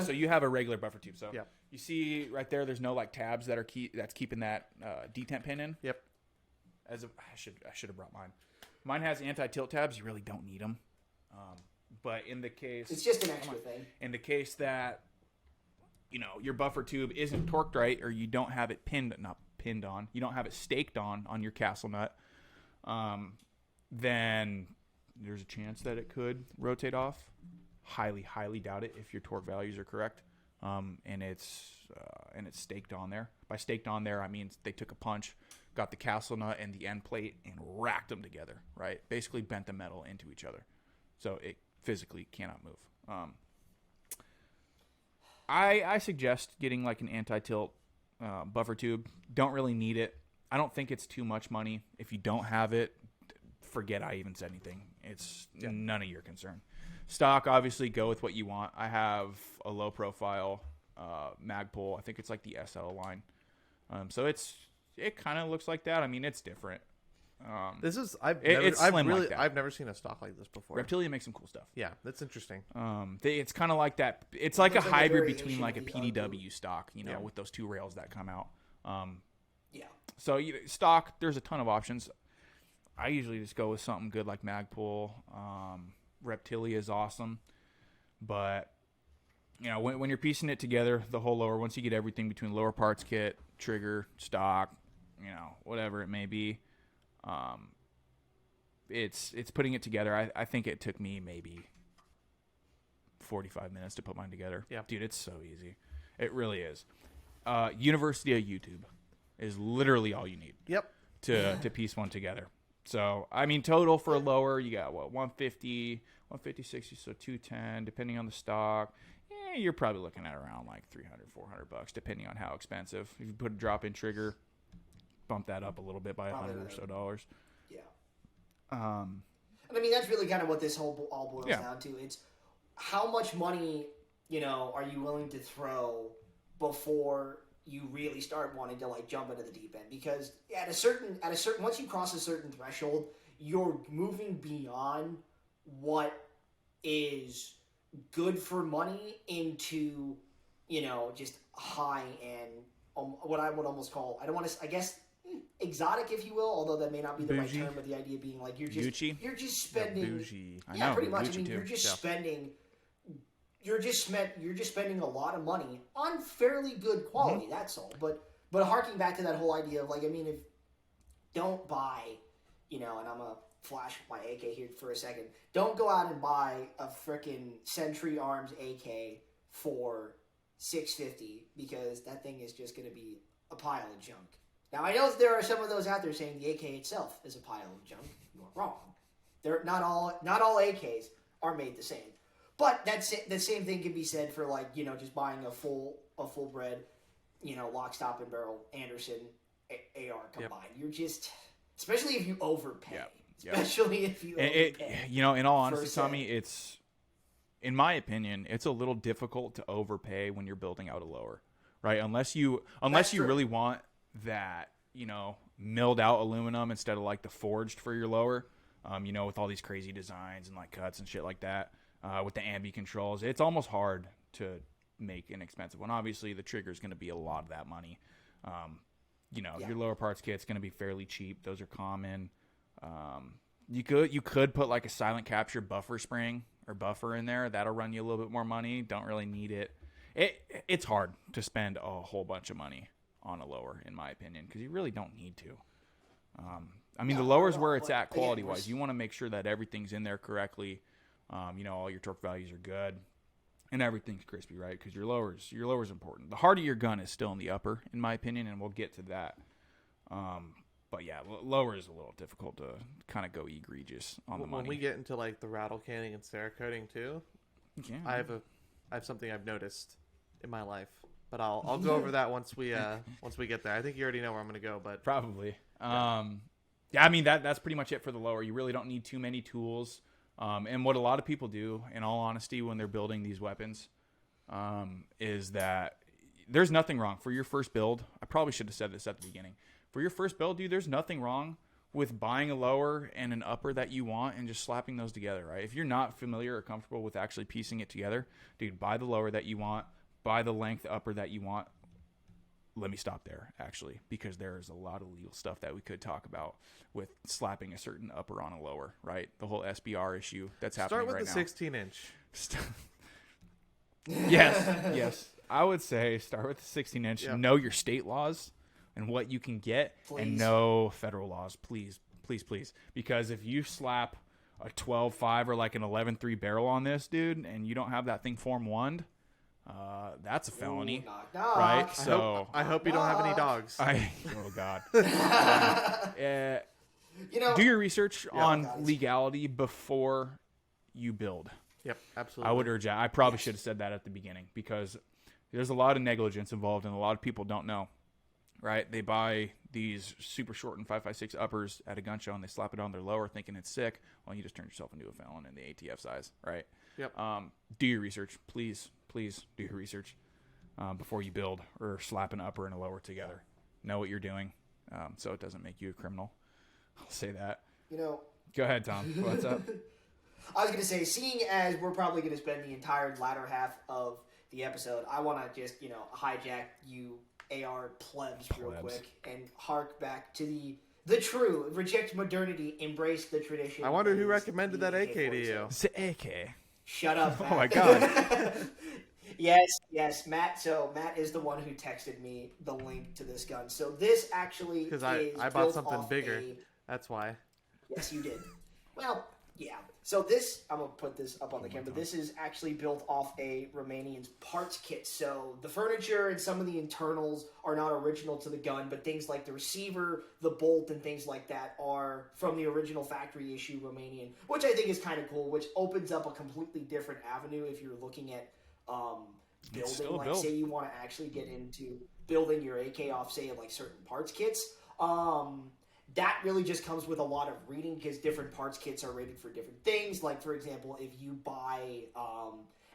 A: So you have a regular buffer tube. So
B: yeah.
A: You see right there, there's no like tabs that are that's keeping that detent pin in.
B: Yep.
A: I should have brought mine. Mine has anti-tilt tabs. You really don't need them. But in the case,
C: it's just an extra thing.
A: In the case that your buffer tube isn't torqued right, or you don't have it not pinned on, you don't have it staked on your castle nut, then there's a chance that it could rotate off. Highly doubt it if your torque values are correct, and it's staked on there. By staked on there, I mean they took a punch, got the castle nut and the end plate, and racked them together. Right, basically bent the metal into each other, so it physically cannot move. I suggest getting like an anti-tilt buffer tube. Don't really need it. I don't think it's too much money. If you don't have it, forget I even said anything. It's none of your concern. Stock, obviously, go with what you want. I have a low profile Magpul. I think it's like the SL line. So it's it kind of looks like that. I mean, it's different.
B: This is
A: it's slim like that.
B: I've never seen a stock like this before.
A: Reptilia makes some cool stuff.
B: Yeah, that's interesting.
A: It's kind of like that. It's like a
C: Looks like a
A: hybrid
C: variation
A: between like a
C: of the
A: PDW stock,
B: Yeah.
A: with those two rails that come out.
C: Yeah.
A: So stock, there's a ton of options. I usually just go with something good like Magpul. Reptilia is awesome, but when you're piecing it together, the whole lower, once you get everything between lower parts kit, trigger, stock, whatever it may be, it's putting it together. I think it took me maybe 45 minutes to put mine together.
B: Yeah,
A: dude, it's so easy. It really is. University of YouTube is literally all you need.
B: Yep.
A: To piece one together. So, I mean, total for a lower, you got, 150, 60, so 210, depending on the stock. You're probably looking at around like $300, $400, depending on how expensive. If you put a drop-in trigger, bump that up a little bit by $100 or so dollars.
C: Yeah.
A: Um,
C: and I mean, that's really kind of what this whole all boils
A: Yeah.
C: down to. It's how much money, are you willing to throw before you really start wanting to like jump into the deep end? Because at a certain once you cross a certain threshold, you're moving beyond what is good for money into just high end, what I would almost call, I don't want to, I guess, exotic, if you will, although that may not be the
B: Bougie.
C: right term, but the idea being like you're
A: Gucci?
C: just spending
B: Bougie.
A: I
C: yeah,
A: know,
C: pretty much.
A: Gucci
C: I mean,
A: too.
C: you're just
B: Yeah.
C: spending. You're just spending a lot of money on fairly good quality. That's all. But harking back to that whole idea of like, I mean, if don't buy, and I'm gonna flash my AK here for a second. Don't go out and buy a frickin' Century Arms AK for $650 because that thing is just gonna be a pile of junk. Now I know there are some of those out there saying the AK itself is a pile of junk. You're wrong. They're not all AKs are made the same. But the same thing can be said for like just buying a full bred, lock, stock, and barrel Anderson AR combined. You're just, especially if you overpay.
A: Yeah.
C: Especially if you overpay.
A: In all honesty,
C: for a set.
A: Tommy, it's, in my opinion, it's a little difficult to overpay when you're building out a lower, right? Unless you
C: true.
A: really want that, milled out aluminum instead of like the forged for your lower, with all these crazy designs and like cuts and shit like that. With the ambi controls, it's almost hard to make an expensive one. Obviously, the trigger is going to be a lot of that money. Your lower parts kit's going to be fairly cheap. Those are common. You could put like a silent capture buffer spring or buffer in there. That'll run you a little bit more money. Don't really need it. It's hard to spend a whole bunch of money on a lower, in my opinion, because you really don't need to. The lower's where it's at quality-wise. You want to make sure that everything's in there correctly. All your torque values are good and everything's crispy, right? Because your lower's important. The heart of your gun is still in the upper, in my opinion, and we'll get to that. But yeah, lower is a little difficult to kind of go egregious on the money.
B: When we get into like the rattle canning and Cerakoting too,
A: yeah.
B: I have something I've noticed in my life, but I'll go over that once we get there. I think you already know where I'm going to go, but
A: probably.
B: Yeah.
A: That's pretty much it for the lower. You really don't need too many tools. And what a lot of people do, in all honesty, when they're building these weapons, is that there's nothing wrong for your first build. I probably should have said this at the beginning. For your first build, dude, there's nothing wrong with buying a lower and an upper that you want and just slapping those together, right? If you're not familiar or comfortable with actually piecing it together, dude, buy the lower that you want, buy the length upper that you want. Let me stop there, actually, because there's a lot of legal stuff that we could talk about with slapping a certain upper on a lower, right? The whole SBR issue that's happening right now.
B: Start with the 16-inch.
A: Yes. I would say start with the 16-inch.
B: Yep.
A: Know your state laws and what you can get, and know federal laws, please. Because if you slap a 12.5 or like an 11.3 barrel on this, dude, and you don't have that thing Form 1'd, that's a felony,
C: Ooh, knock.
A: right? So
B: I hope you don't have any dogs.
A: oh God.
C: You know,
A: Do your research on
C: God,
A: legality before you build.
B: Yep, absolutely.
A: I would urge that. I probably should have said that at the beginning, because there's a lot of negligence involved, and a lot of people don't know, right? They buy these super short and 5.56 uppers at a gun show, and they slap it on their lower thinking it's sick. Well, you just turn yourself into a felon in the ATF size, right?
B: Yep.
A: Do your research. Please do your research before you build or slap an upper and a lower together. Know what you're doing. so it doesn't make you a criminal. I'll say that.
C: You know,
A: Go ahead, Tom. What's up?
C: I was going to say, seeing as we're probably going to spend the entire latter half of the episode, I want to just, hijack you AR plebs real quick and hark back to the true, reject modernity, embrace the tradition.
B: I wonder who recommended that AK to you.
A: It's the AK.
C: Shut up, Matt.
A: Oh, my God.
C: Yes, Matt. So Matt is the one who texted me the link to this gun. So this actually
B: Because
C: is
B: I bought
C: built
B: something
C: off
B: bigger. That's why.
C: Yes, you did. Well, yeah. So this, I'm going to put this up on the camera. This is actually built off a Romanian's parts kit. So the furniture and some of the internals are not original to the gun, but things like the receiver, the bolt, and things like that are from the original factory issue Romanian, which I think is kind of cool, which opens up a completely different avenue if you're looking at building. Like, say you want to actually get into building your AK off, say, like certain parts kits. That really just comes with a lot of reading because different parts kits are rated for different things. Like, for example, if you buy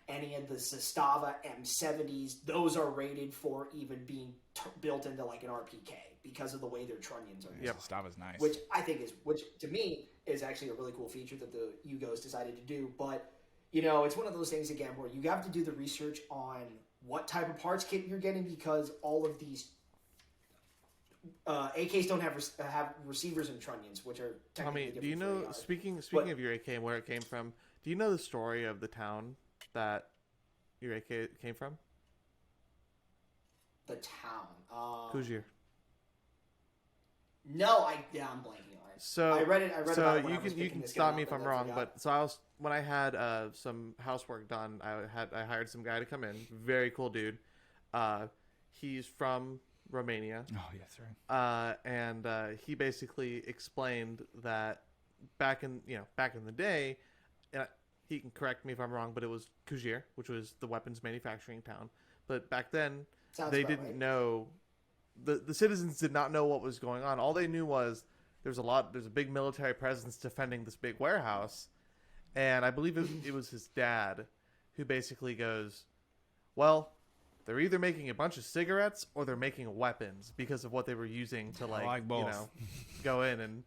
C: any of the Zastava M70s, those are rated for even being built into like an RPK because of the way their trunnions are.
A: Yeah, Zastava's nice.
C: Which I think which to me is actually a really cool feature that the Yugos decided to do. But, it's one of those things, again, where you have to do the research on what type of parts kit you're getting because all of these AKs don't have receivers and trunnions, which are technically different.
B: Tommy, do you know, speaking of your AK and where it came from, do you know the story of the town that your AK came from?
C: The town?
B: Kuzir.
C: No, I'm blanking on it.
B: So
C: I read it.
B: So
C: about it when
B: you can stop me if I'm wrong, but when I had some housework done, I hired some guy to come in. Very cool dude. He's from Romania.
A: Oh, yes, right.
B: And he basically explained that back in the day, he can correct me if I'm wrong, but it was Kuzir, which was the weapons manufacturing town. But back then, they didn't know. The citizens did not know what was going on. All they knew was there's a big military presence defending this big warehouse, and I believe it was his dad who basically goes, well, they're either making a bunch of cigarettes or they're making weapons because of what they were using to go in and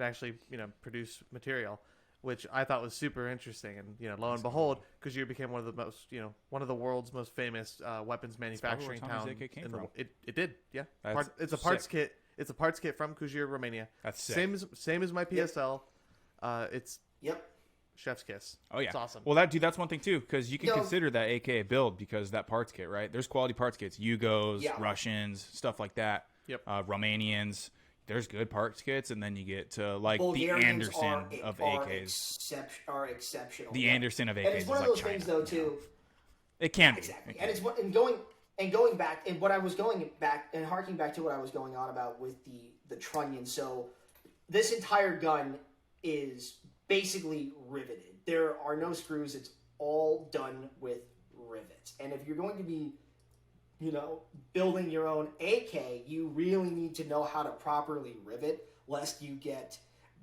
B: actually produce material, which I thought was super interesting. And lo and behold, Kuzir became one of the most one of the world's most famous weapons manufacturing towns. It did, yeah. It's a parts kit. It's a parts kit from Kuzir, Romania.
A: That's sick.
B: Same as my PSL. It's chef's kiss.
A: Oh yeah,
B: it's awesome.
A: Well, that's one thing too, because you can consider that AK a build because that parts kit, right? There's quality parts kits, Yugos, Russians, stuff like that.
B: Yep.
A: Romanians. There's good parts kits, and then you get to like
C: Bulgarians
A: the Anderson of AKs.
C: Are exceptional.
A: The Anderson of AKs.
C: And it's one of those things, though, too.
A: It can be
C: exactly, and it's going back and what I was going back and harking back to what I was going on about with the trunnion. So this entire gun is basically riveted. There are no screws. It's all done with rivets. And if you're going to be, building your own AK, you really need to know how to properly rivet, lest you get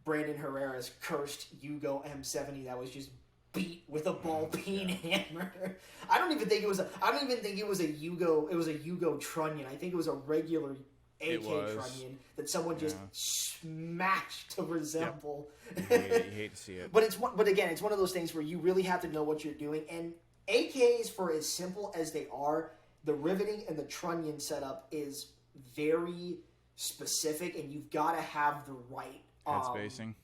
C: Brandon Herrera's cursed Yugo M70 that was just beat with a ball peen hammer. I don't even think it was a Yugo. It was a Yugo trunnion. I think it was a regular AK trunnion that someone just smashed to resemble.
A: Yep. You hate to see it.
C: But again, it's one of those things where you really have to know what you're doing. And AKs, for as simple as they are, the riveting and the trunnion setup is very specific, and you've got to have the right
A: head spacing,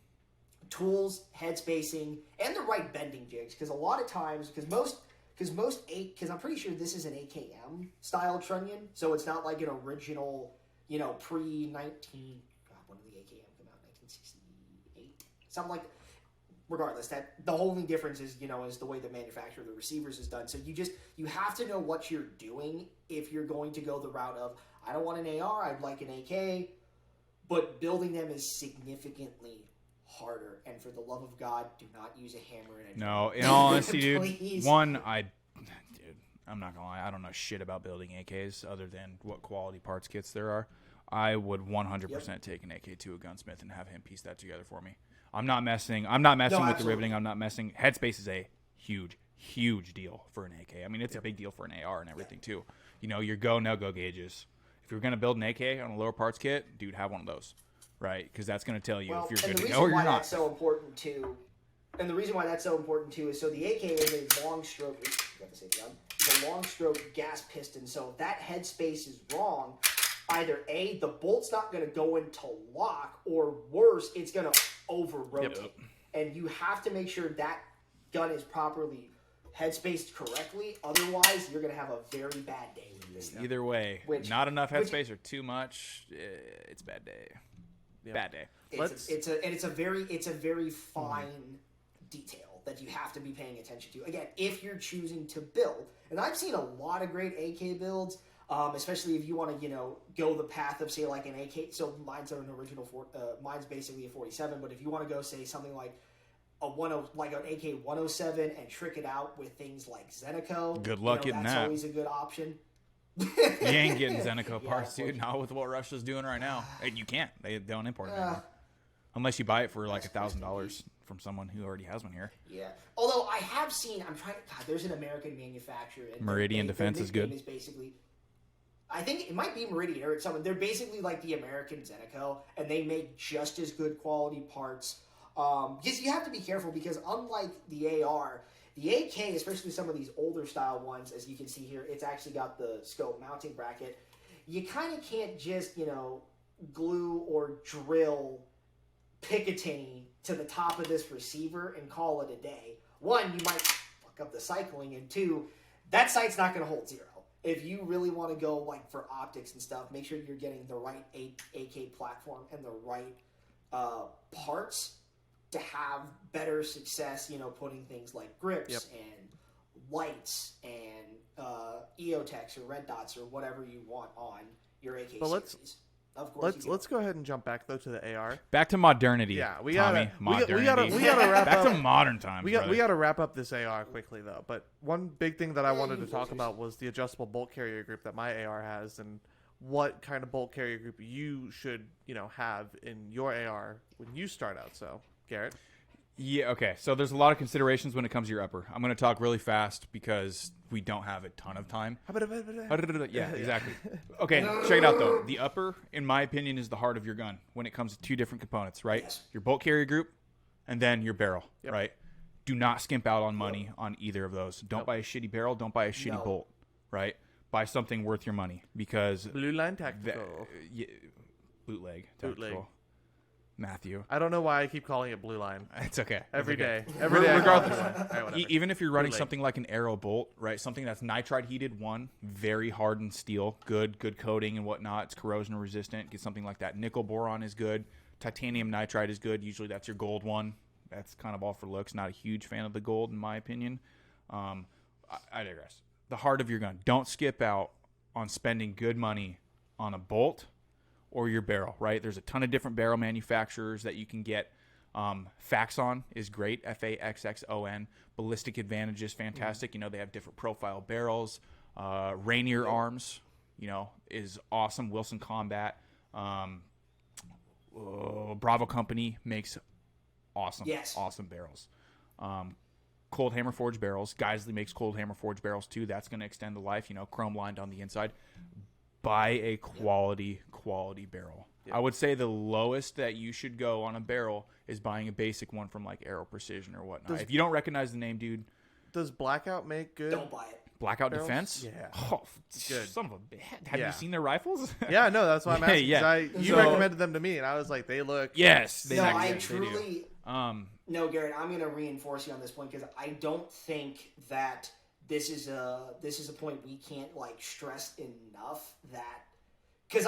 C: tools, head spacing, and the right bending jigs. Because a lot of times, because I'm pretty sure this is an AKM style trunnion, so it's not like an original, pre-19. God, when did the AKM come out? 1968, something like. Regardless, that the only difference is is the way the manufacturer of the receivers is done. So you have to know what you're doing if you're going to go the route of I don't want an AR, I'd like an AK, but building them is significantly harder. And for the love of God, do not use a hammer and a
A: No, in all honesty, dude.
C: Please.
A: I'm not gonna lie, I don't know shit about building AKs other than what quality parts kits there are. I would 100% take an AK to a gunsmith and have him piece that together for me. I'm not messing with the riveting. I'm not messing. Headspace is a huge deal for an AK. I mean, it's a big deal for an AR and everything too. Your go, no-go gauges. If you're going to build an AK on a lower parts kit, dude, have one of those, right? Because that's going to tell you
C: Well,
A: if you're
C: and
A: good
C: the
A: to
C: reason
A: go or
C: why
A: you're not.
C: that's so important too, and the reason why that's so important too is so the AK is a long stroke. Oops, got the safety on. It's a long stroke gas piston. So if that headspace is wrong, either A, the bolt's not going to go into lock, or worse, it's going to over rotate.
A: Yep.
C: And you have to make sure that gun is properly headspaced correctly. Otherwise, you're going to have a very bad day with this thing.
A: Either way, not enough headspace or too much, it's a bad day.
B: Yeah.
A: Bad day.
C: It's a very fine detail that you have to be paying attention to. Again, if you're choosing to build, and I've seen a lot of great AK builds, especially if you want to, go the path of say like an AK. So mine's an original mine's basically a 47, but if you want to go say something like like an AK 107 and trick it out with things like Zenico,
A: Good luck getting
C: that's
A: that.
C: always a good option.
A: You ain't getting Zenico parts, dude. Not with what Russia's doing right now. You can't. They don't import it anymore. Unless you buy it for like $1,000 from someone who already has one here.
C: Yeah. Although I have seen, there's an American manufacturer. And
A: Meridian Defense
C: their
A: is good.
C: nickname is basically, I think it might be Meridian or someone. They're basically like the American Zenico, and they make just as good quality parts. Because you have to be careful, because unlike the AR, the AK, especially some of these older style ones, as you can see here, it's actually got the scope mounting bracket. You kind of can't just, glue or drill Picatinny to the top of this receiver and call it a day. One, you might fuck up the cycling, and two, that sight's not going to hold zero. If you really want to go like for optics and stuff, make sure you're getting the right AK platform and the right parts to have better success, putting things like grips and lights and EOTechs or red dots or whatever you want on your AK series. Of course,
B: let's go ahead and jump back though to the AR.
A: Back to modernity.
B: Yeah, we
A: Tommy,
B: gotta
A: modernity.
B: we gotta wrap
A: Back
B: up.
A: to modern times.
B: We gotta wrap up this AR quickly though. But one big thing that I wanted to talk about was the adjustable bolt carrier group that my AR has, and what kind of bolt carrier group you should have in your AR when you start out. So Garrett.
A: Yeah, okay. So there's a lot of considerations when it comes to your upper. I'm going to talk really fast because we don't have a ton of time. Yeah, exactly. Okay, check it out, though. The upper, in my opinion, is the heart of your gun when it comes to two different components, right?
C: Yes.
A: Your bolt carrier group and then your barrel, right? Do not skimp out on money on either of those. Don't buy a shitty barrel. Don't buy a shitty bolt, right? Buy something worth your money because...
B: Blue Line Tactical.
A: Bootleg. Tactical. Matthew.
B: I don't know why I keep calling it Blue Line.
A: It's okay.
B: Every
A: day.
B: Regardless.
A: Even if you're running something like an Aero bolt, right? Something that's nitride heated, very hardened steel, good coating and whatnot. It's corrosion resistant. Get something like that. Nickel boron is good. Titanium nitride is good. Usually that's your gold one. That's kind of all for looks. Not a huge fan of the gold in my opinion. I digress. The heart of your gun. Don't skip out on spending good money on a bolt or your barrel, right? There's a ton of different barrel manufacturers that you can get. Faxon is great, Faxxon. Ballistic Advantage is fantastic. They have different profile barrels. Rainier Arms, is awesome. Wilson Combat. Bravo Company makes awesome barrels. Cold Hammer Forged barrels. Geisley makes Cold Hammer Forged barrels too. That's going to extend the life, chrome lined on the inside. Buy a quality barrel. Yep. I would say the lowest that you should go on a barrel is buying a basic one from like Aero Precision or whatnot. If you don't recognize the name, dude.
B: Does Blackout make good?
C: Don't buy it.
A: Blackout
B: barrels?
A: Defense?
B: Yeah.
A: Oh,
B: good.
A: Son of a bitch. Have you seen their rifles?
B: Yeah, no, that's why I'm asking.
A: Yeah.
B: You recommended them to me, and I was like, they look.
A: Yes.
C: I truly.
A: Do.
C: No, Garrett, I'm going to reinforce you on this point because I don't think that this is a point we can't stress enough that. Because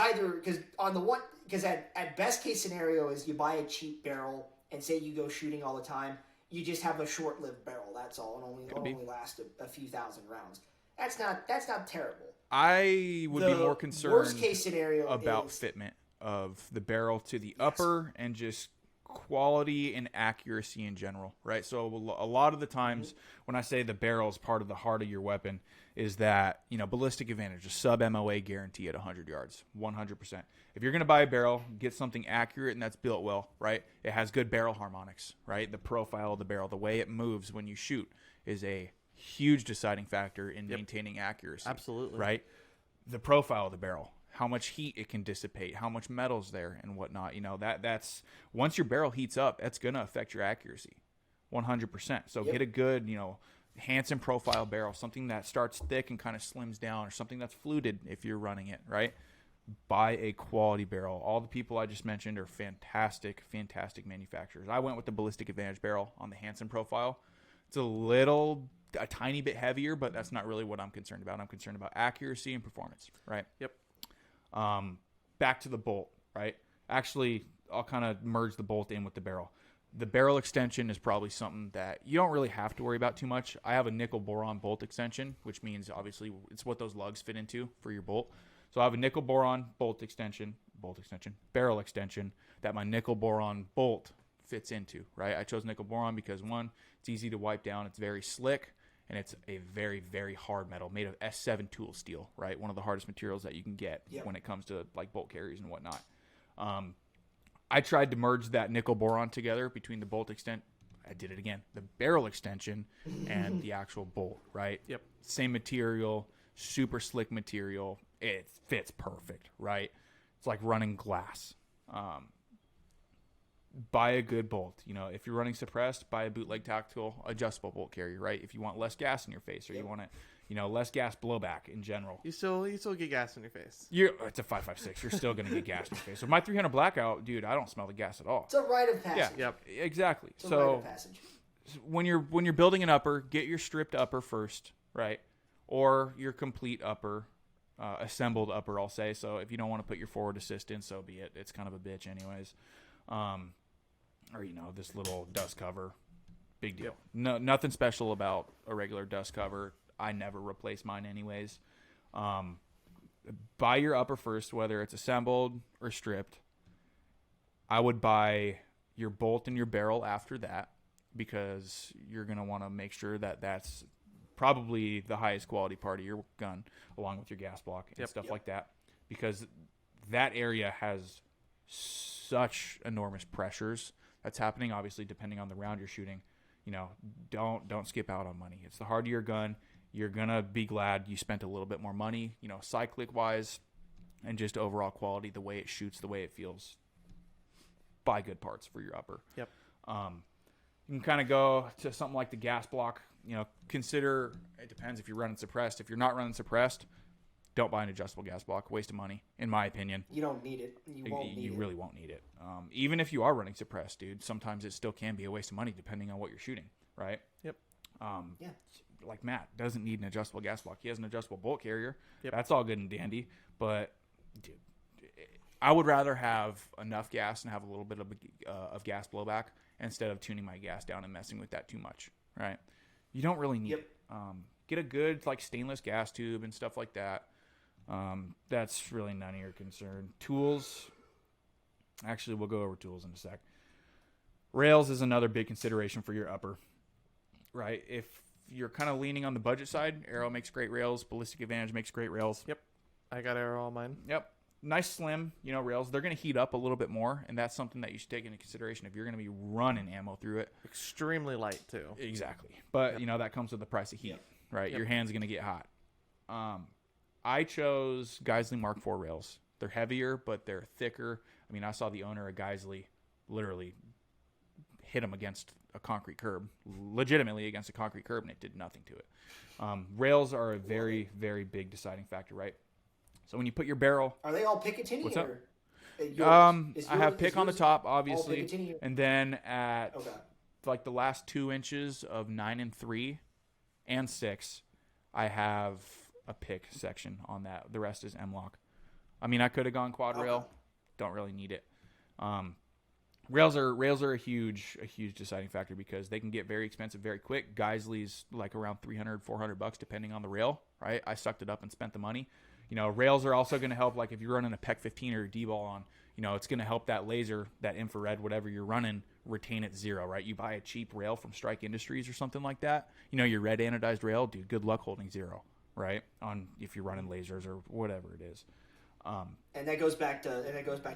C: at best case scenario is you buy a cheap barrel and say you go shooting all the time, you just have a short-lived barrel. That's all, and only last a few thousand rounds. That's not terrible.
A: I would be more concerned
C: worst case scenario
A: about fitment of the barrel to the upper and just quality and accuracy in general, right? So a lot of the times when I say the barrel is part of the heart of your weapon is that, ballistic advantage, a sub MOA guarantee at 100 yards, 100%. If you're going to buy a barrel, get something accurate and that's built well, right? It has good barrel harmonics, right? The profile of the barrel, the way it moves when you shoot is a huge deciding factor in maintaining accuracy.
B: Absolutely.
A: Right? The profile of the barrel. how much heat it can dissipate, how much metal's there and whatnot. That's once your barrel heats up, that's going to affect your accuracy 100%. So get a good, Hansen profile barrel, something that starts thick and kind of slims down, or something that's fluted if you're running it, right? Buy a quality barrel. All the people I just mentioned are fantastic manufacturers. I went with the Ballistic Advantage barrel on the Hansen profile. It's a tiny bit heavier, but that's not really what I'm concerned about. I'm concerned about accuracy and performance, right?
B: Yep.
A: Back to the bolt, right? Actually, I'll kind of merge the bolt in with the barrel. The barrel extension is probably something that you don't really have to worry about too much. I have a nickel boron bolt extension, which means obviously it's what those lugs fit into for your bolt. So I have a nickel boron barrel extension that my nickel boron bolt fits into, right? I chose nickel boron because, one, it's easy to wipe down, it's very slick, and it's a very, very hard metal made of S7 tool steel, right? One of the hardest materials that you can get when it comes to like bolt carriers and whatnot. I tried to merge that nickel boron together between the bolt I did it again. The barrel extension and the actual bolt, right?
B: Yep.
A: Same material, super slick material. It fits perfect, right? It's like running glass. Buy a good bolt. If you're running suppressed, buy a bootleg tactical adjustable bolt carrier, right? If you want less gas in your face, or you want it, less gas blowback in general.
B: You still get gas in your face.
A: It's a 5.56. You're still going to get gas in your face. With my 300 blackout, dude, I don't smell the gas at all.
C: It's a rite of passage.
A: Yeah,
B: Yep.
A: exactly.
C: It's a rite of passage.
A: When you're building an upper, get your stripped upper first, right? Or your complete upper, assembled upper, I'll say. So if you don't want to put your forward assist in, so be it. It's kind of a bitch anyways. Or this little dust cover, big deal.
B: Yep.
A: No, nothing special about a regular dust cover. I never replace mine anyways. Buy your upper first, whether it's assembled or stripped. I would buy your bolt and your barrel after that, because you're going to want to make sure that that's probably the highest quality part of your gun, along with your gas block and stuff like that, because that area has such enormous pressures that's happening, obviously, depending on the round you're shooting. Don't skip out on money. It's the harder your gun, you're going to be glad you spent a little bit more money, cyclic wise, and just overall quality, the way it shoots, the way it feels. Buy good parts for your upper.
B: Yep.
A: You can kind of go to something like the gas block. Consider, it depends if you're running suppressed. If you're not running suppressed, don't buy an adjustable gas block. Waste of money, in my opinion.
C: You don't need it. You
A: really won't need it. Even if you are running suppressed, dude, sometimes it still can be a waste of money depending on what you're shooting, right?
B: Yep.
A: Like Matt doesn't need an adjustable gas block. He has an adjustable bolt carrier.
B: Yep.
A: That's all good and dandy. But dude, I would rather have enough gas and have a little bit of gas blowback instead of tuning my gas down and messing with that too much, right? You don't really need it. Get a good like stainless gas tube and stuff like that. That's really none of your concern. Tools. Actually, we'll go over tools in a sec. Rails is another big consideration for your upper, right? If you're kind of leaning on the budget side, Arrow makes great rails. Ballistic Advantage makes great rails.
B: Yep. I got Arrow on mine.
A: Yep. Nice slim, rails. They're going to heat up a little bit more, and that's something that you should take into consideration if you're going to be running ammo through it.
B: Extremely light, too.
A: Exactly. But, that comes with the price of heat, right? Yep. Your hand's going to get hot. I chose Geisley Mark IV rails. They're heavier, but they're thicker. I mean, I saw the owner of Geisley literally hit him against a concrete curb, legitimately against a concrete curb, and it did nothing to it. Rails are a very, very big deciding factor, right? So when you put your barrel...
C: Are they all Picatinny?
A: What's up?
C: I
A: have pick on the top, obviously, and then at
C: Okay.
A: like the last 2 inches of 9 and 3 and 6, I have a pick section on that. The rest is M-lock. I mean, I could have gone quad rail. Don't really need it. Rails are a huge deciding factor because they can get very expensive very quick. Geisley's like around $300-$400 depending on the rail, right? I sucked it up and spent the money. Rails are also going to help, like if you're running a PEC 15 or a D-ball on, it's going to help that laser, that infrared, whatever you're running, retain at 0, right? You buy a cheap rail from Strike Industries or something like that, your red anodized rail, dude, good luck holding 0, right? On if you're running lasers or whatever it is.
C: And that goes back to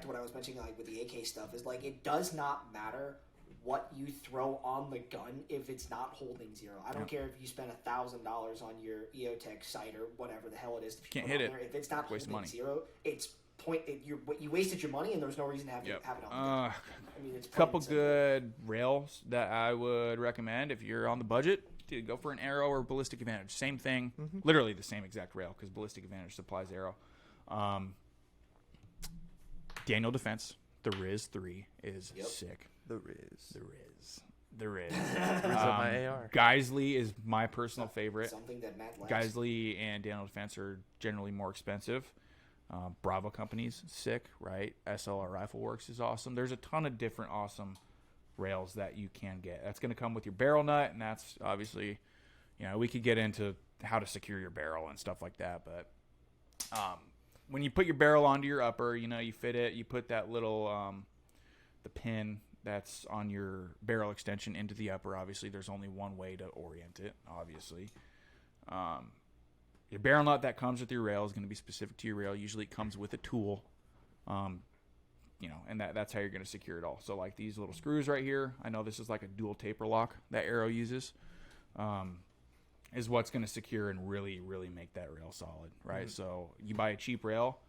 C: what I was mentioning, like with the AK stuff, is like it does not matter what you throw on the gun if it's not holding zero. I don't care if you spend $1,000 on your EOTech sight or whatever the hell it is.
A: Can't hit it.
C: There. If it's not
A: Waste
C: holding
A: money.
C: zero, it's you wasted your money and there's no reason to have it on the gun. I mean, it's
A: Couple good rails that I would recommend if you're on the budget. Dude, go for an Arrow or Ballistic Advantage. Same thing, literally the same exact rail because Ballistic Advantage supplies Arrow. Daniel Defense, the Riz 3 is sick.
B: The Riz.
A: The Riz.
B: My AR.
A: Geisley is my personal favorite.
C: Something that Matt likes.
A: Geisley and Daniel Defense are generally more expensive. Bravo Company's sick, right? SLR Rifle Works is awesome. There's a ton of different awesome rails that you can get. That's going to come with your barrel nut, and that's obviously, we could get into how to secure your barrel and stuff like that, but when you put your barrel onto your upper, you fit it, you put that little the pin that's on your barrel extension into the upper. Obviously, there's only one way to orient it, obviously. Your barrel nut that comes with your rail is going to be specific to your rail. Usually it comes with a tool. And that's how you're going to secure it all. So like these little screws right here, I know this is like a dual taper lock that Arrow uses, is what's going to secure and really, really make that rail solid, right? So you buy a cheap rail,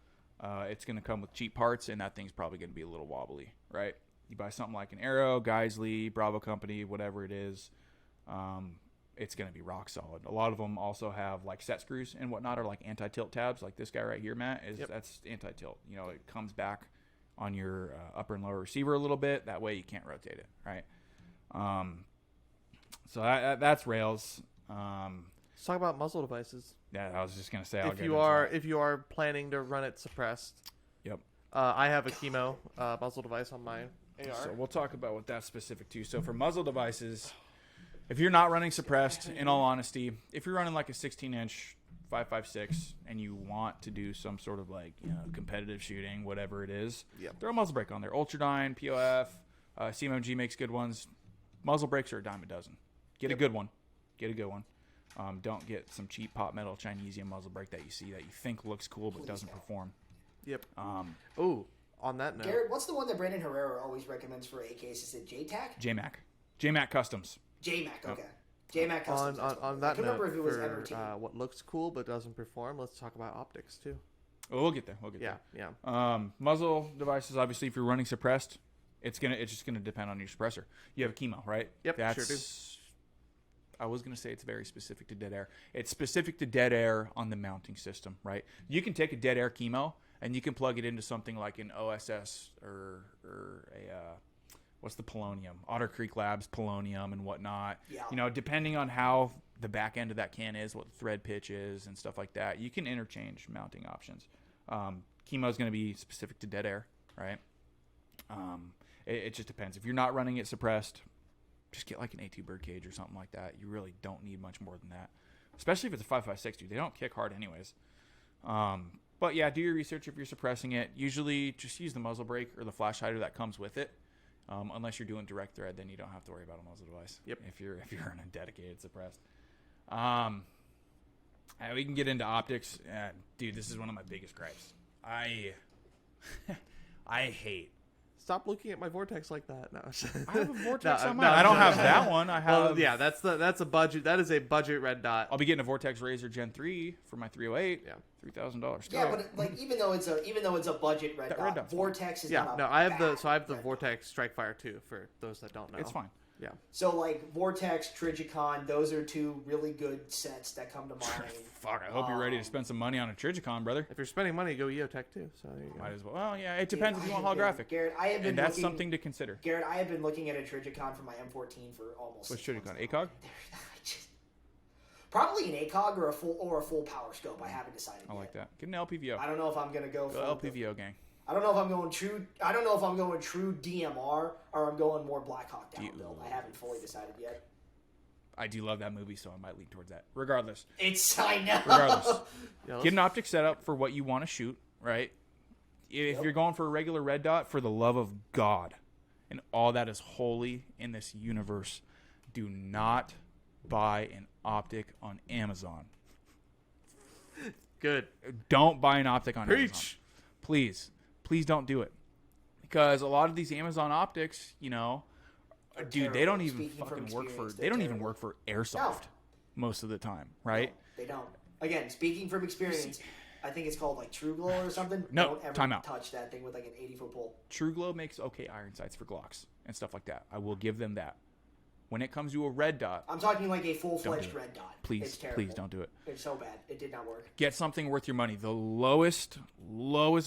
A: it's going to come with cheap parts, and that thing's probably going to be a little wobbly, right? You buy something like an Arrow, Geisley, Bravo Company, whatever it is, it's going to be rock solid. A lot of them also have like set screws and whatnot, or like anti-tilt tabs, like this guy right here, Matt, that's anti-tilt. It comes back on your upper and lower receiver a little bit. That way you can't rotate it, right? So that's rails.
B: Let's talk about muzzle devices.
A: Yeah, I was just gonna say.
B: If you are planning to run it suppressed,
A: yep.
B: I have a chemo muzzle device on my AR.
A: So we'll talk about what that's specific to. So for muzzle devices, if you're not running suppressed, in all honesty, if you're running like a 16-inch 5.56 and you want to do some sort of like competitive shooting, whatever it is, throw a muzzle brake on there. Ultradyne, POF, CMMG makes good ones. Muzzle brakes are a dime a dozen. Get a good one. Don't get some cheap pot metal Chinesium muzzle brake that you see that you think looks cool but doesn't perform.
B: Yep. On that note,
C: Garrett, what's the one that Brandon Herrera always recommends for AKs? Is it JTAC?
A: JMac Customs.
C: JMac, okay. JMac Customs.
B: On that note,
C: remember if it was
B: for what looks cool but doesn't perform, let's talk about optics too.
A: Oh, we'll get there.
B: Yeah.
A: Muzzle devices, obviously, if you're running suppressed, it's just gonna depend on your suppressor. You have a chemo, right?
B: Yep, sure do.
A: I was gonna say it's very specific to dead air. It's specific to dead air on the mounting system, right? You can take a dead air chemo and you can plug it into something like an OSS or a what's the polonium? Otter Creek Labs polonium and whatnot.
C: Yeah.
A: Depending on how the back end of that can is, what the thread pitch is, and stuff like that, you can interchange mounting options. Chemo is going to be specific to dead air, right? It just depends. If you're not running it suppressed, just get like an A2 birdcage or something like that. You really don't need much more than that, especially if it's a 5.56, dude. They don't kick hard anyways. But yeah, do your research if you're suppressing it. Usually just use the muzzle brake or the flash hider that comes with it. Unless you're doing direct thread, then you don't have to worry about a muzzle device.
B: Yep.
A: If you're in a dedicated suppressed. We can get into optics. Dude, this is one of my biggest gripes. I hate.
B: Stop looking at my vortex like that. No.
A: I have a vortex on mine. I don't have that one. I have.
B: Well, yeah, that's a budget. That is a budget red dot.
A: I'll be getting a Vortex Razor Gen 3 for my 308.
B: Yeah,
C: $3,000.
A: $3,000.
C: Yeah, but like even though it's a budget red dot, Vortex is not
B: I have the
C: red
B: Vortex Strikefire too. For those that don't know,
A: it's fine.
B: Yeah.
C: So like Vortex, Trigicon, those are two really good sets that come to mind.
A: Fuck, I hope you're ready to spend some money on a Trigicon, brother.
B: If you're spending money, go EOTech too. So there you go.
A: Might as well. Well, yeah, it depends if you want holographic.
C: Garrett, I have been
A: and that's something to consider.
C: Garrett, I have been looking at a Trigicon for my M14 for almost.
A: What's Trigicon? ACOG?
C: Probably an ACOG or a full power scope. I haven't decided yet.
A: I like that. Get an LPVO.
C: I don't know if I'm gonna go for
A: LPVO gang.
C: I don't know if I'm going true. I don't know if I'm going true DMR or I'm going more Black Hawk down build. I haven't fully decided yet.
A: I do love that movie, so I might lean towards that. Regardless.
C: I know.
A: Regardless. Get an optic set up for what you want to shoot, right? If you're going for a regular red dot, for the love of God and all that is holy in this universe, do not buy an optic on Amazon.
B: Good.
A: Don't buy an optic on Amazon.
B: Preach.
A: Please don't do it. Because a lot of these Amazon optics,
C: are
A: Dude, they
C: terrible,
A: don't even
C: speaking from
A: fucking work for.
C: experience,
A: They
C: they're
A: don't even
C: terrible.
A: work for airsoft most of the time, right?
C: No, they don't. Again, speaking from experience, I think it's called like True Glow or something.
A: No,
C: don't ever
A: time out.
C: touch that thing with like an 80-foot pole.
A: True Glow makes okay iron sights for Glocks and stuff like that. I will give them that. When it comes to a red dot,
C: I'm talking like a full-fledged
A: Don't do it.
C: red dot.
A: please,
C: It's terrible.
A: please don't do it.
C: It's so bad. It did not work.
A: Get something worth your money. The lowest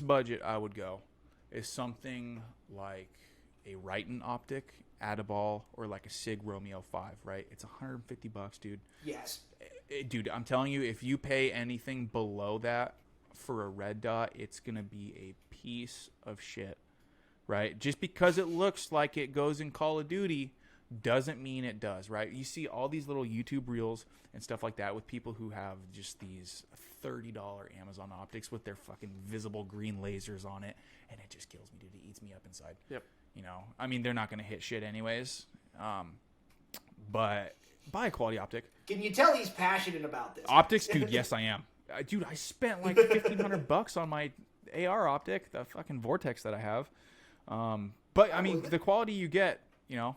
A: budget I would go is something like a Riton optic, Adaball, or like a Sig Romeo 5, right? It's $150, dude.
C: Yes.
A: Dude, I'm telling you, if you pay anything below that for a red dot, it's going to be a piece of shit, right? Just because it looks like it goes in Call of Duty doesn't mean it does, right? You see all these little YouTube reels and stuff like that with people who have just these $30 Amazon optics with their fucking visible green lasers on it, and it just kills me, dude. It eats me up inside.
B: Yep.
A: You know, I mean, they're not going to hit shit anyways, but buy a quality optic.
C: Can you tell he's passionate about this?
A: Optics, dude, yes, I am. Dude, I spent like $1,500 on my AR optic, the fucking Vortex that I have. But, I mean, the quality you get, you know,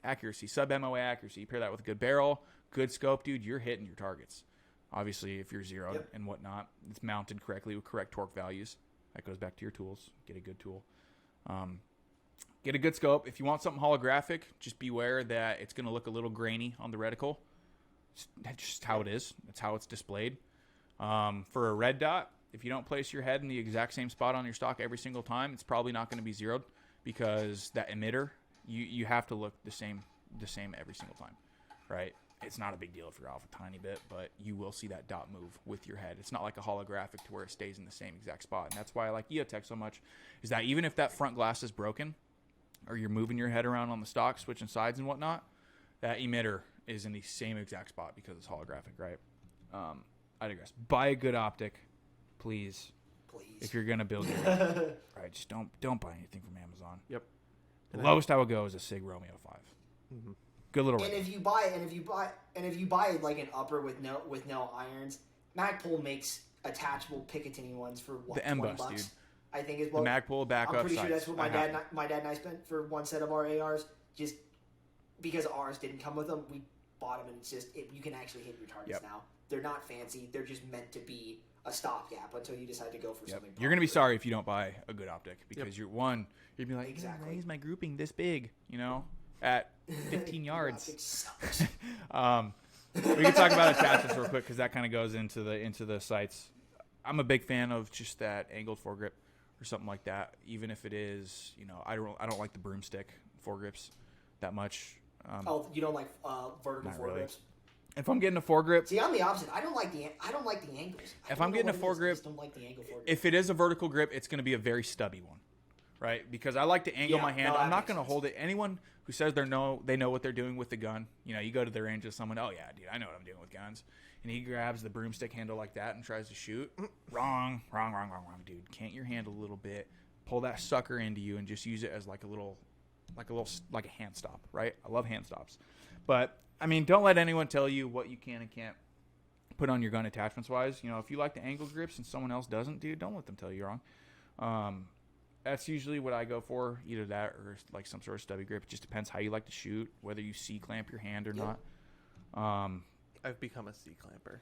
A: accuracy, sub-MOA accuracy. You pair that with a good barrel, good scope, dude, you're hitting your targets. Obviously, if you're zeroed and whatnot, it's mounted correctly with correct torque values. That goes back to your tools. Get a good tool. Get a good scope. If you want something holographic, just beware that it's going to look a little grainy on the reticle. That's just how it is. That's how it's displayed. For a red dot, if you don't place your head in the exact same spot on your stock every single time, it's probably not going to be zeroed because that emitter, you have to look the same every single time, right? It's not a big deal if you're off a tiny bit, but you will see that dot move with your head. It's not like a holographic to where it stays in the same exact spot. And that's why I like EOTech so much, is that even if that front glass is broken or you're moving your head around on the stock, switching sides and whatnot, that emitter is in the same exact spot because it's holographic, right? I digress. Buy a good optic, please. If you're going to build your right, just don't buy anything from Amazon.
B: Yep.
A: The lowest I would go is a Sig Romeo 5.
B: Mm-hmm.
A: Good little.
C: And if you buy like an upper with no irons, Magpul makes attachable Picatinny ones for what,
A: The
C: $20,
A: M-Bus, dude.
C: I think is
A: The
C: what
A: Magpul backup.
C: I'm pretty sure
A: sights.
C: that's what my dad and I spent for one set of our ARs. Just because ours didn't come with them, we bought them, and it's just you can actually hit your targets now. They're not fancy. They're just meant to be a stopgap until you decide to go for something.
A: You're gonna be sorry if you don't buy a good optic because you'd be like,
C: Exactly.
A: why is my grouping this big? You know, at 15 yards. We can talk about attachments real quick because that kind of goes into the sights. I'm a big fan of just that angled foregrip or something like that. Even if it is, you know, I don't like the broomstick foregrips that much.
C: You don't like vertical
A: Not
C: foregrips?
A: really. If I'm getting a foregrip,
C: See, I'm the opposite. I don't like the angles.
A: If I'm getting a foregrip,
C: I just don't like the angle foregrip.
A: if it is a vertical grip, it's going to be a very stubby one, right? Because I like to angle my hand.
C: no, that
A: I'm not
C: makes
A: going to
C: sense.
A: hold it. Anyone who says they know what they're doing with the gun, you know, you go to the range with someone, oh yeah, dude, I know what I'm doing with guns, and he grabs the broomstick handle like that and tries to shoot. Wrong, dude. Cant your hand a little bit, pull that sucker into you, and just use it as like a hand stop, right? I love hand stops, but I mean, don't let anyone tell you what you can and can't put on your gun attachments wise. You know, if you like the angle grips and someone else doesn't, dude, don't let them tell you you're wrong. That's usually what I go for, either that or like some sort of stubby grip. It just depends how you like to shoot, whether you C-clamp your hand or not.
B: I've become a C-clamper.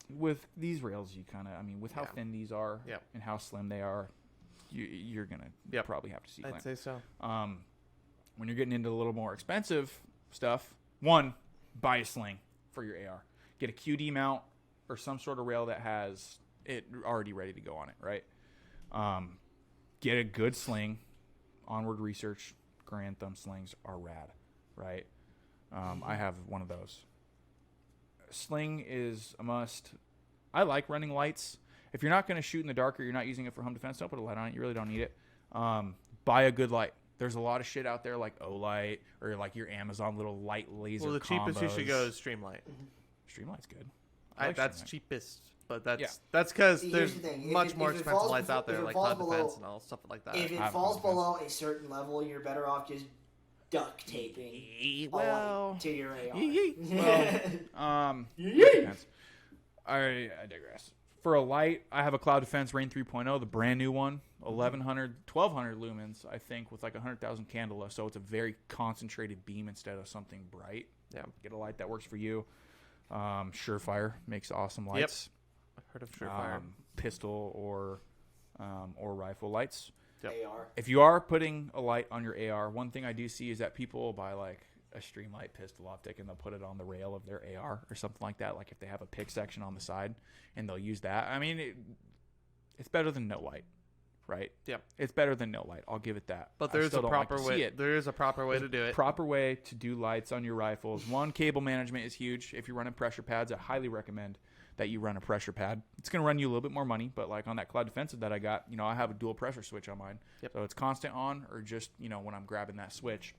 A: With these rails, you kind of, I mean, with how thin these are and how slim they are, you're going to probably have to C-clamp.
B: I'd say so.
A: When you're getting into a little more expensive stuff, one, buy a sling for your AR. Get a QD mount or some sort of rail that has it already ready to go on it, right? Get a good sling. Onward Research Grand Thumb slings are rad, right? I have one of those. Sling is a must. I like running lights. If you're not going to shoot in the dark or you're not using it for home defense, don't put a light on it. You really don't need it. Buy a good light. There's a lot of shit out there like O-Light or like your Amazon little light laser
B: Well, the cheapest you should go is Streamlight.
A: Streamlight's good.
B: That's
A: Streamlight.
B: cheapest, but that's
A: Yeah.
B: because
C: See,
B: there's
C: here's the thing.
B: much
C: If
B: more
C: it
B: expensive
C: falls
B: lights out there,
C: if it
B: like
C: falls
B: cloud
C: below-
B: defense and all stuff like that.
C: If it
A: I've
C: falls
A: heard
C: below a certain level, you're better off just duct taping a light to your AR.
A: Depends. I digress. For a light, I have a Cloud Defense Rain 3.0, the brand new one, 1,200 lumens, I think, with like 100,000 candela. So it's a very concentrated beam instead of something bright.
B: Yeah.
A: Get a light that works for you. Surefire makes awesome lights.
B: I've heard of Surefire.
A: Pistol or rifle lights.
B: Yep.
C: AR.
A: If you are putting a light on your AR, one thing I do see is that people will buy like a Streamlight pistol optic and they'll put it on the rail of their AR or something like that. Like if they have a pick section on the side and they'll use that. I mean, it's better than no light, right?
B: Yep.
A: It's better than no light. I'll give it that.
B: But
A: I
B: there's
A: still
B: a
A: don't like
B: proper
A: to
B: way.
A: see it.
B: There is a proper way to do it.
A: Proper way to do lights on your rifles. One, cable management is huge. If you're running pressure pads, I highly recommend that you run a pressure pad. It's going to run you a little bit more money, but like on that Cloud Defensive that I got, I have a dual pressure switch on mine.
B: Yep.
A: So it's constant on or just, when I'm grabbing that switch.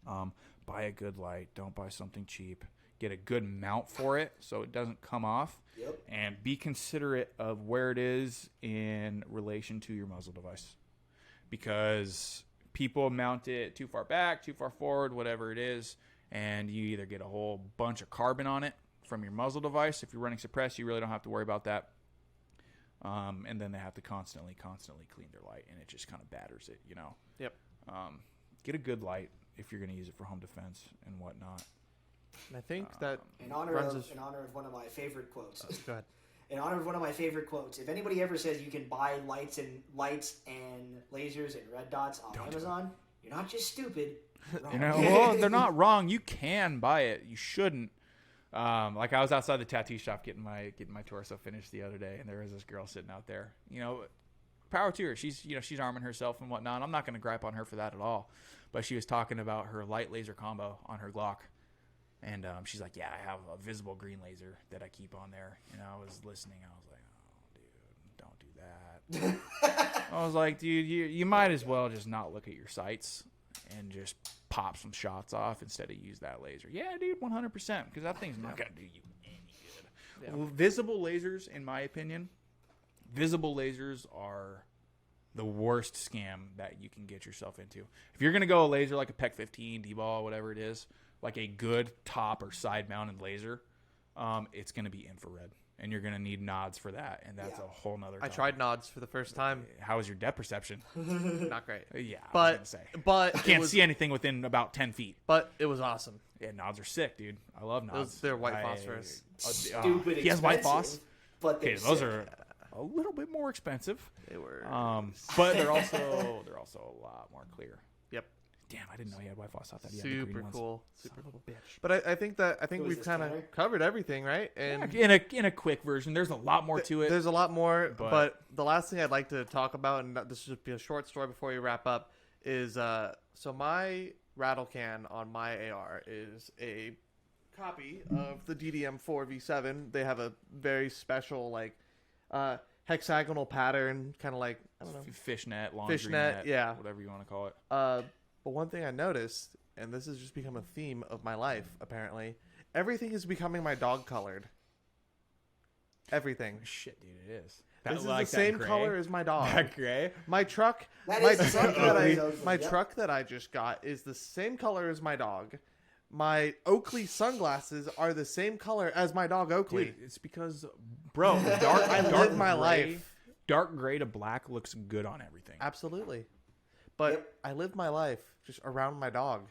A: Buy a good light. Don't buy something cheap. Get a good mount for it so it doesn't come off.
C: Yep.
A: And be considerate of where it is in relation to your muzzle device. Because people mount it too far back, too far forward, whatever it is, and you either get a whole bunch of carbon on it from your muzzle device. If you're running suppress, you really don't have to worry about that. And then they have to constantly clean their light, and it just kind of batters it,
B: Yep.
A: Get a good light if you're going to use it for home defense and whatnot.
B: And I think that
C: In honor
B: runs
C: of one of my favorite quotes.
B: Go ahead.
C: In honor of one of my favorite quotes, if anybody ever says you can buy lights and lasers and red dots on Amazon, you're not just stupid. Wrong.
A: Well, they're not wrong. You can buy it. You shouldn't. Like I was outside the tattoo shop getting my torso finished the other day, and there was this girl sitting out there. Power to her. She's she's arming herself and whatnot. I'm not going to gripe on her for that at all. But she was talking about her light laser combo on her Glock, and she's like, "Yeah, I have a visible green laser that I keep on there." And I was listening. I was like, "Oh, dude, don't do that." I was like, "Dude, you might as well just not look at your sights and just pop some shots off instead of use that laser." Yeah, dude, 100%, because that thing's not going to do you any good.
B: Yeah.
A: Well, visible lasers, in my opinion, visible lasers are the worst scam that you can get yourself into. If you're going to go a laser like a PEC 15, D-ball, whatever it is, like a good top or side mounted laser, it's going to be infrared. And you're going to need nods for that. And that's a whole nother
B: I
A: topic.
B: tried nods for the first time.
A: How was your depth perception?
B: Not great.
A: Yeah, I was
B: But
A: gonna say.
B: but
A: You
B: it
A: can't
B: was,
A: see anything within about 10 feet.
B: But it was awesome.
A: Yeah, nods are sick, dude. I love nods.
B: They're white phosphorus.
C: Stupid
A: He has white
C: expensive,
A: phos?
C: but
A: Okay,
C: they're
A: those
C: sick.
A: are a little bit more expensive.
B: They were.
A: But they're also a lot more clear.
B: Yep.
A: Damn, I didn't know he had white phos. I thought he had the green
B: Super
A: ones.
B: cool.
A: Son
B: Super
A: of
B: cool.
A: a bitch.
B: But I think
C: Was
B: we've
C: this
B: kind
C: Tanner?
B: of covered everything, right? And
A: Yeah, in a quick version, there's a lot more to it.
B: there's a lot more.
A: But-
B: But the last thing I'd like to talk about, and this should be a short story before we wrap up, is so my rattle can on my AR is a copy of the DDM4 V7. They have a very special hexagonal pattern, kind of like, I don't know.
A: Fishnet, laundry
B: Fishnet,
A: net,
B: yeah.
A: whatever you want to call it.
B: But one thing I noticed, and this has just become a theme of my life, apparently, everything is becoming my dog colored. Everything.
A: Shit, dude, it is.
B: This is the same color as my dog.
A: That gray.
B: My truck,
C: That
B: my
C: is the same
B: truck
C: color
B: that
C: as Oakley,
B: my
C: yep.
B: truck that I just got is the same color as my dog. My Oakley sunglasses are the same color as my dog Oakley.
A: Dude, it's because, bro,
B: I live my
A: gray,
B: life.
A: Dark gray to black looks good on everything.
B: Absolutely. But
C: Yep.
B: I live my life just around my dog.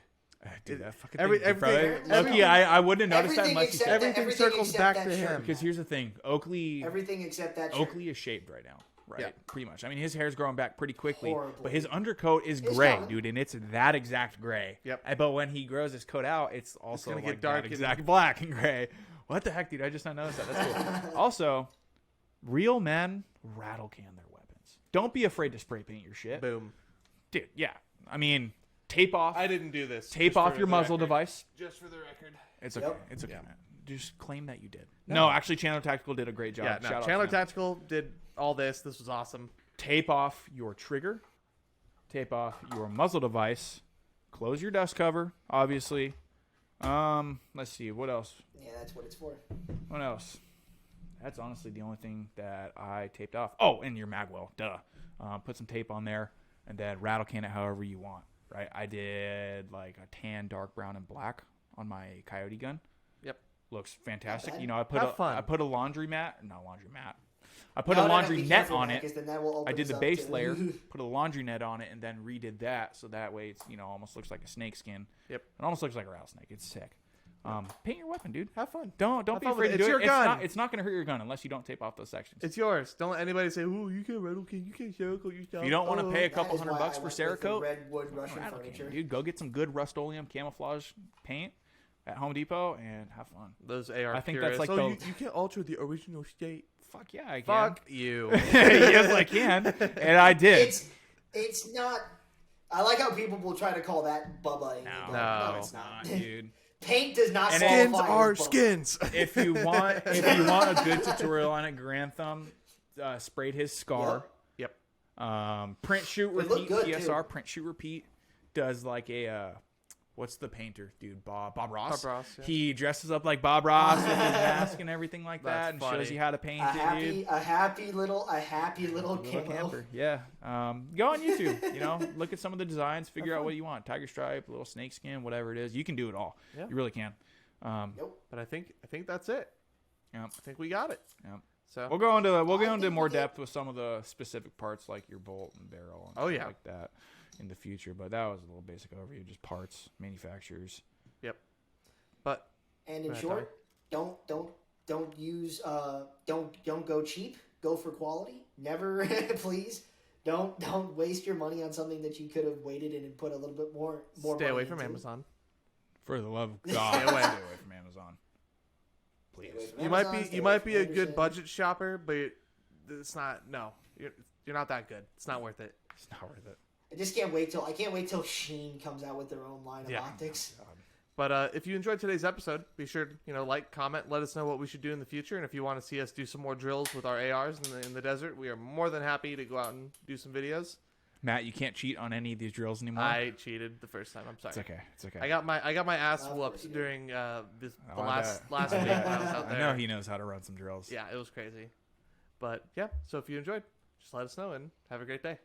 A: Dude,
B: It-
A: that fucking
B: every-
A: thing,
B: everything-
A: Loki, I wouldn't have noticed that
C: Everything
A: unless you
C: except
A: said
C: that-
B: Everything
C: everything
B: circles
C: except
B: back
C: that
B: to
C: shirt.
B: him.
A: Because here's the thing, Oakley
C: Everything except that shirt.
A: Oakley is shaved right now, right?
B: Yeah.
A: Pretty much. I mean, his hair's growing back pretty quickly,
C: Horribly.
A: but his undercoat is
C: It's
A: gray,
C: coming.
A: dude, and it's that exact gray.
B: Yep.
A: But when he grows his coat out, it's also
B: gonna
A: like
B: get dark
A: that
B: and-
A: exact black and gray. What the heck, dude? I just not noticed that. That's cool. Also, real men rattle can their weapons. Don't be afraid to spray paint your shit,
B: Boom.
A: dude. Yeah, I mean, tape off.
B: I didn't do this.
A: Tape
B: just
A: off
B: for
A: your
B: the
A: muzzle
B: record.
A: device.
B: Just for the record.
A: It's okay.
C: Yep.
A: It's okay,
B: Yeah.
A: man. Just claim that you did. No, actually, Chandler Tactical did a great job.
B: Yeah,
A: Shout
B: no.
A: out to
B: Chandler
A: them.
B: Tactical did all this. This was awesome.
A: Tape off your trigger. Tape off your muzzle device. Close your dust cover, obviously. Let's see. What else?
C: Yeah, that's what it's for.
A: What else? That's honestly the only thing that I taped off. Oh, and your magwell. Duh. Put some tape on there, and then rattle can it however you want. Right? I did like a tan, dark brown, and black on my Coyote gun.
B: Yep.
A: Looks fantastic.
C: bad.
A: You know, I
B: Have fun.
A: put a laundry mat. Not laundry mat. I put
C: No,
A: a
C: no, no,
A: laundry
C: be
A: net
C: careful,
A: on
C: Matt,
A: it.
C: 'cause then that will open
A: I did
C: us
A: the
C: up
A: base
C: to-
A: layer, put a laundry net on it, and then redid that, so that way it's almost looks like a snake skin.
B: Yep.
A: It almost looks like a rattlesnake. It's sick. Paint your weapon, dude.
B: Have fun.
A: Don't
B: Have
A: be
B: fun with
A: afraid
B: it.
A: to do
B: It's
A: it.
B: your gun.
A: It's not going to hurt your gun unless you don't tape off those sections.
B: It's yours. Don't let anybody say, "Oh, you can't rattle can. You can't Cerakote your stuff."
A: If you don't want to pay a
C: That
A: couple
C: is why
A: $100
C: I
A: for
C: went with the
A: Cerakote,
C: redwood Russian
A: rattle
C: furniture.
A: can, dude, go get some good Rust-Oleum camouflage paint at Home Depot and have fun.
B: Those AR.
A: I think
B: purists.
A: that's like
B: you can't alter the original state.
A: Fuck yeah, I can.
B: Fuck you.
A: Yes, I can, and I did.
C: It's not. I like how people will try to call that Bubba.
B: No,
C: it's not.
A: dude.
C: Paint does not
A: And
C: qualify
B: Skins
C: as
B: are
C: Bubba.
B: skins.
A: If you want a good tutorial on it, Grantham sprayed his scar.
B: Yep.
A: Print shoot
C: look
A: repeat
C: good,
A: PSR.
C: too.
A: Print shoot repeat does like a what's the painter dude? Bob Ross.
B: Bob Ross, yeah.
A: He dresses up like Bob Ross with his mask and everything like that,
B: That's
A: and
B: funny.
A: shows you how to paint
C: A
A: it, dude.
C: happy little
A: Little
C: camo.
A: camper. Yeah. Go on YouTube. Look at some of the designs. Figure out what you want. Tiger stripe, little snake skin, whatever it is. You can do it all.
B: Yeah.
A: You really can.
C: Nope.
B: But I think that's it.
A: Yeah.
B: I think we got it.
A: Yeah.
B: So
A: We'll go into
C: think
A: more
C: we did.
A: depth with some of the specific parts like your bolt and barrel and
B: Oh,
A: stuff
B: yeah.
A: like that in the future. But that was a little basic overview, just parts, manufacturers.
B: Yep. But
C: And in
B: Right,
C: short, don't use don't go cheap. Go for quality. Never, please. Don't waste your money on something that you could have waited and put a little bit more.
B: stay
C: money
B: away from
C: into.
B: Amazon.
A: For the love of God,
B: Stay away.
A: stay away from Amazon.
C: Stay
A: Please.
C: away from
B: You
C: Amazon,
B: might be
C: stay
B: you
C: away
B: might
C: from
B: be a
C: Anderson.
B: good budget shopper, but it's not. No, you're not that good. It's not worth it.
A: It's not worth it.
C: I can't wait till Sheen comes out with their own line of
B: Yeah.
C: optics.
B: But if you enjoyed today's episode, be sure to like, comment, let us know what we should do in the future, and if you want to see us do some more drills with our ARs in the desert, we are more than happy to go out and do some videos.
A: Matt, you can't cheat on any of these drills anymore.
B: I cheated the first time. I'm sorry.
A: It's okay. It's okay.
B: I got my ass
C: Of
B: whooped
C: course you did.
B: during the
A: Oh, I
B: last
A: bet.
B: last
A: I
B: week
A: bet.
B: when I was out
A: I
B: there.
A: know he knows how to run some drills.
B: Yeah, it was crazy. But yeah, so if you enjoyed, just let us know and have a great day.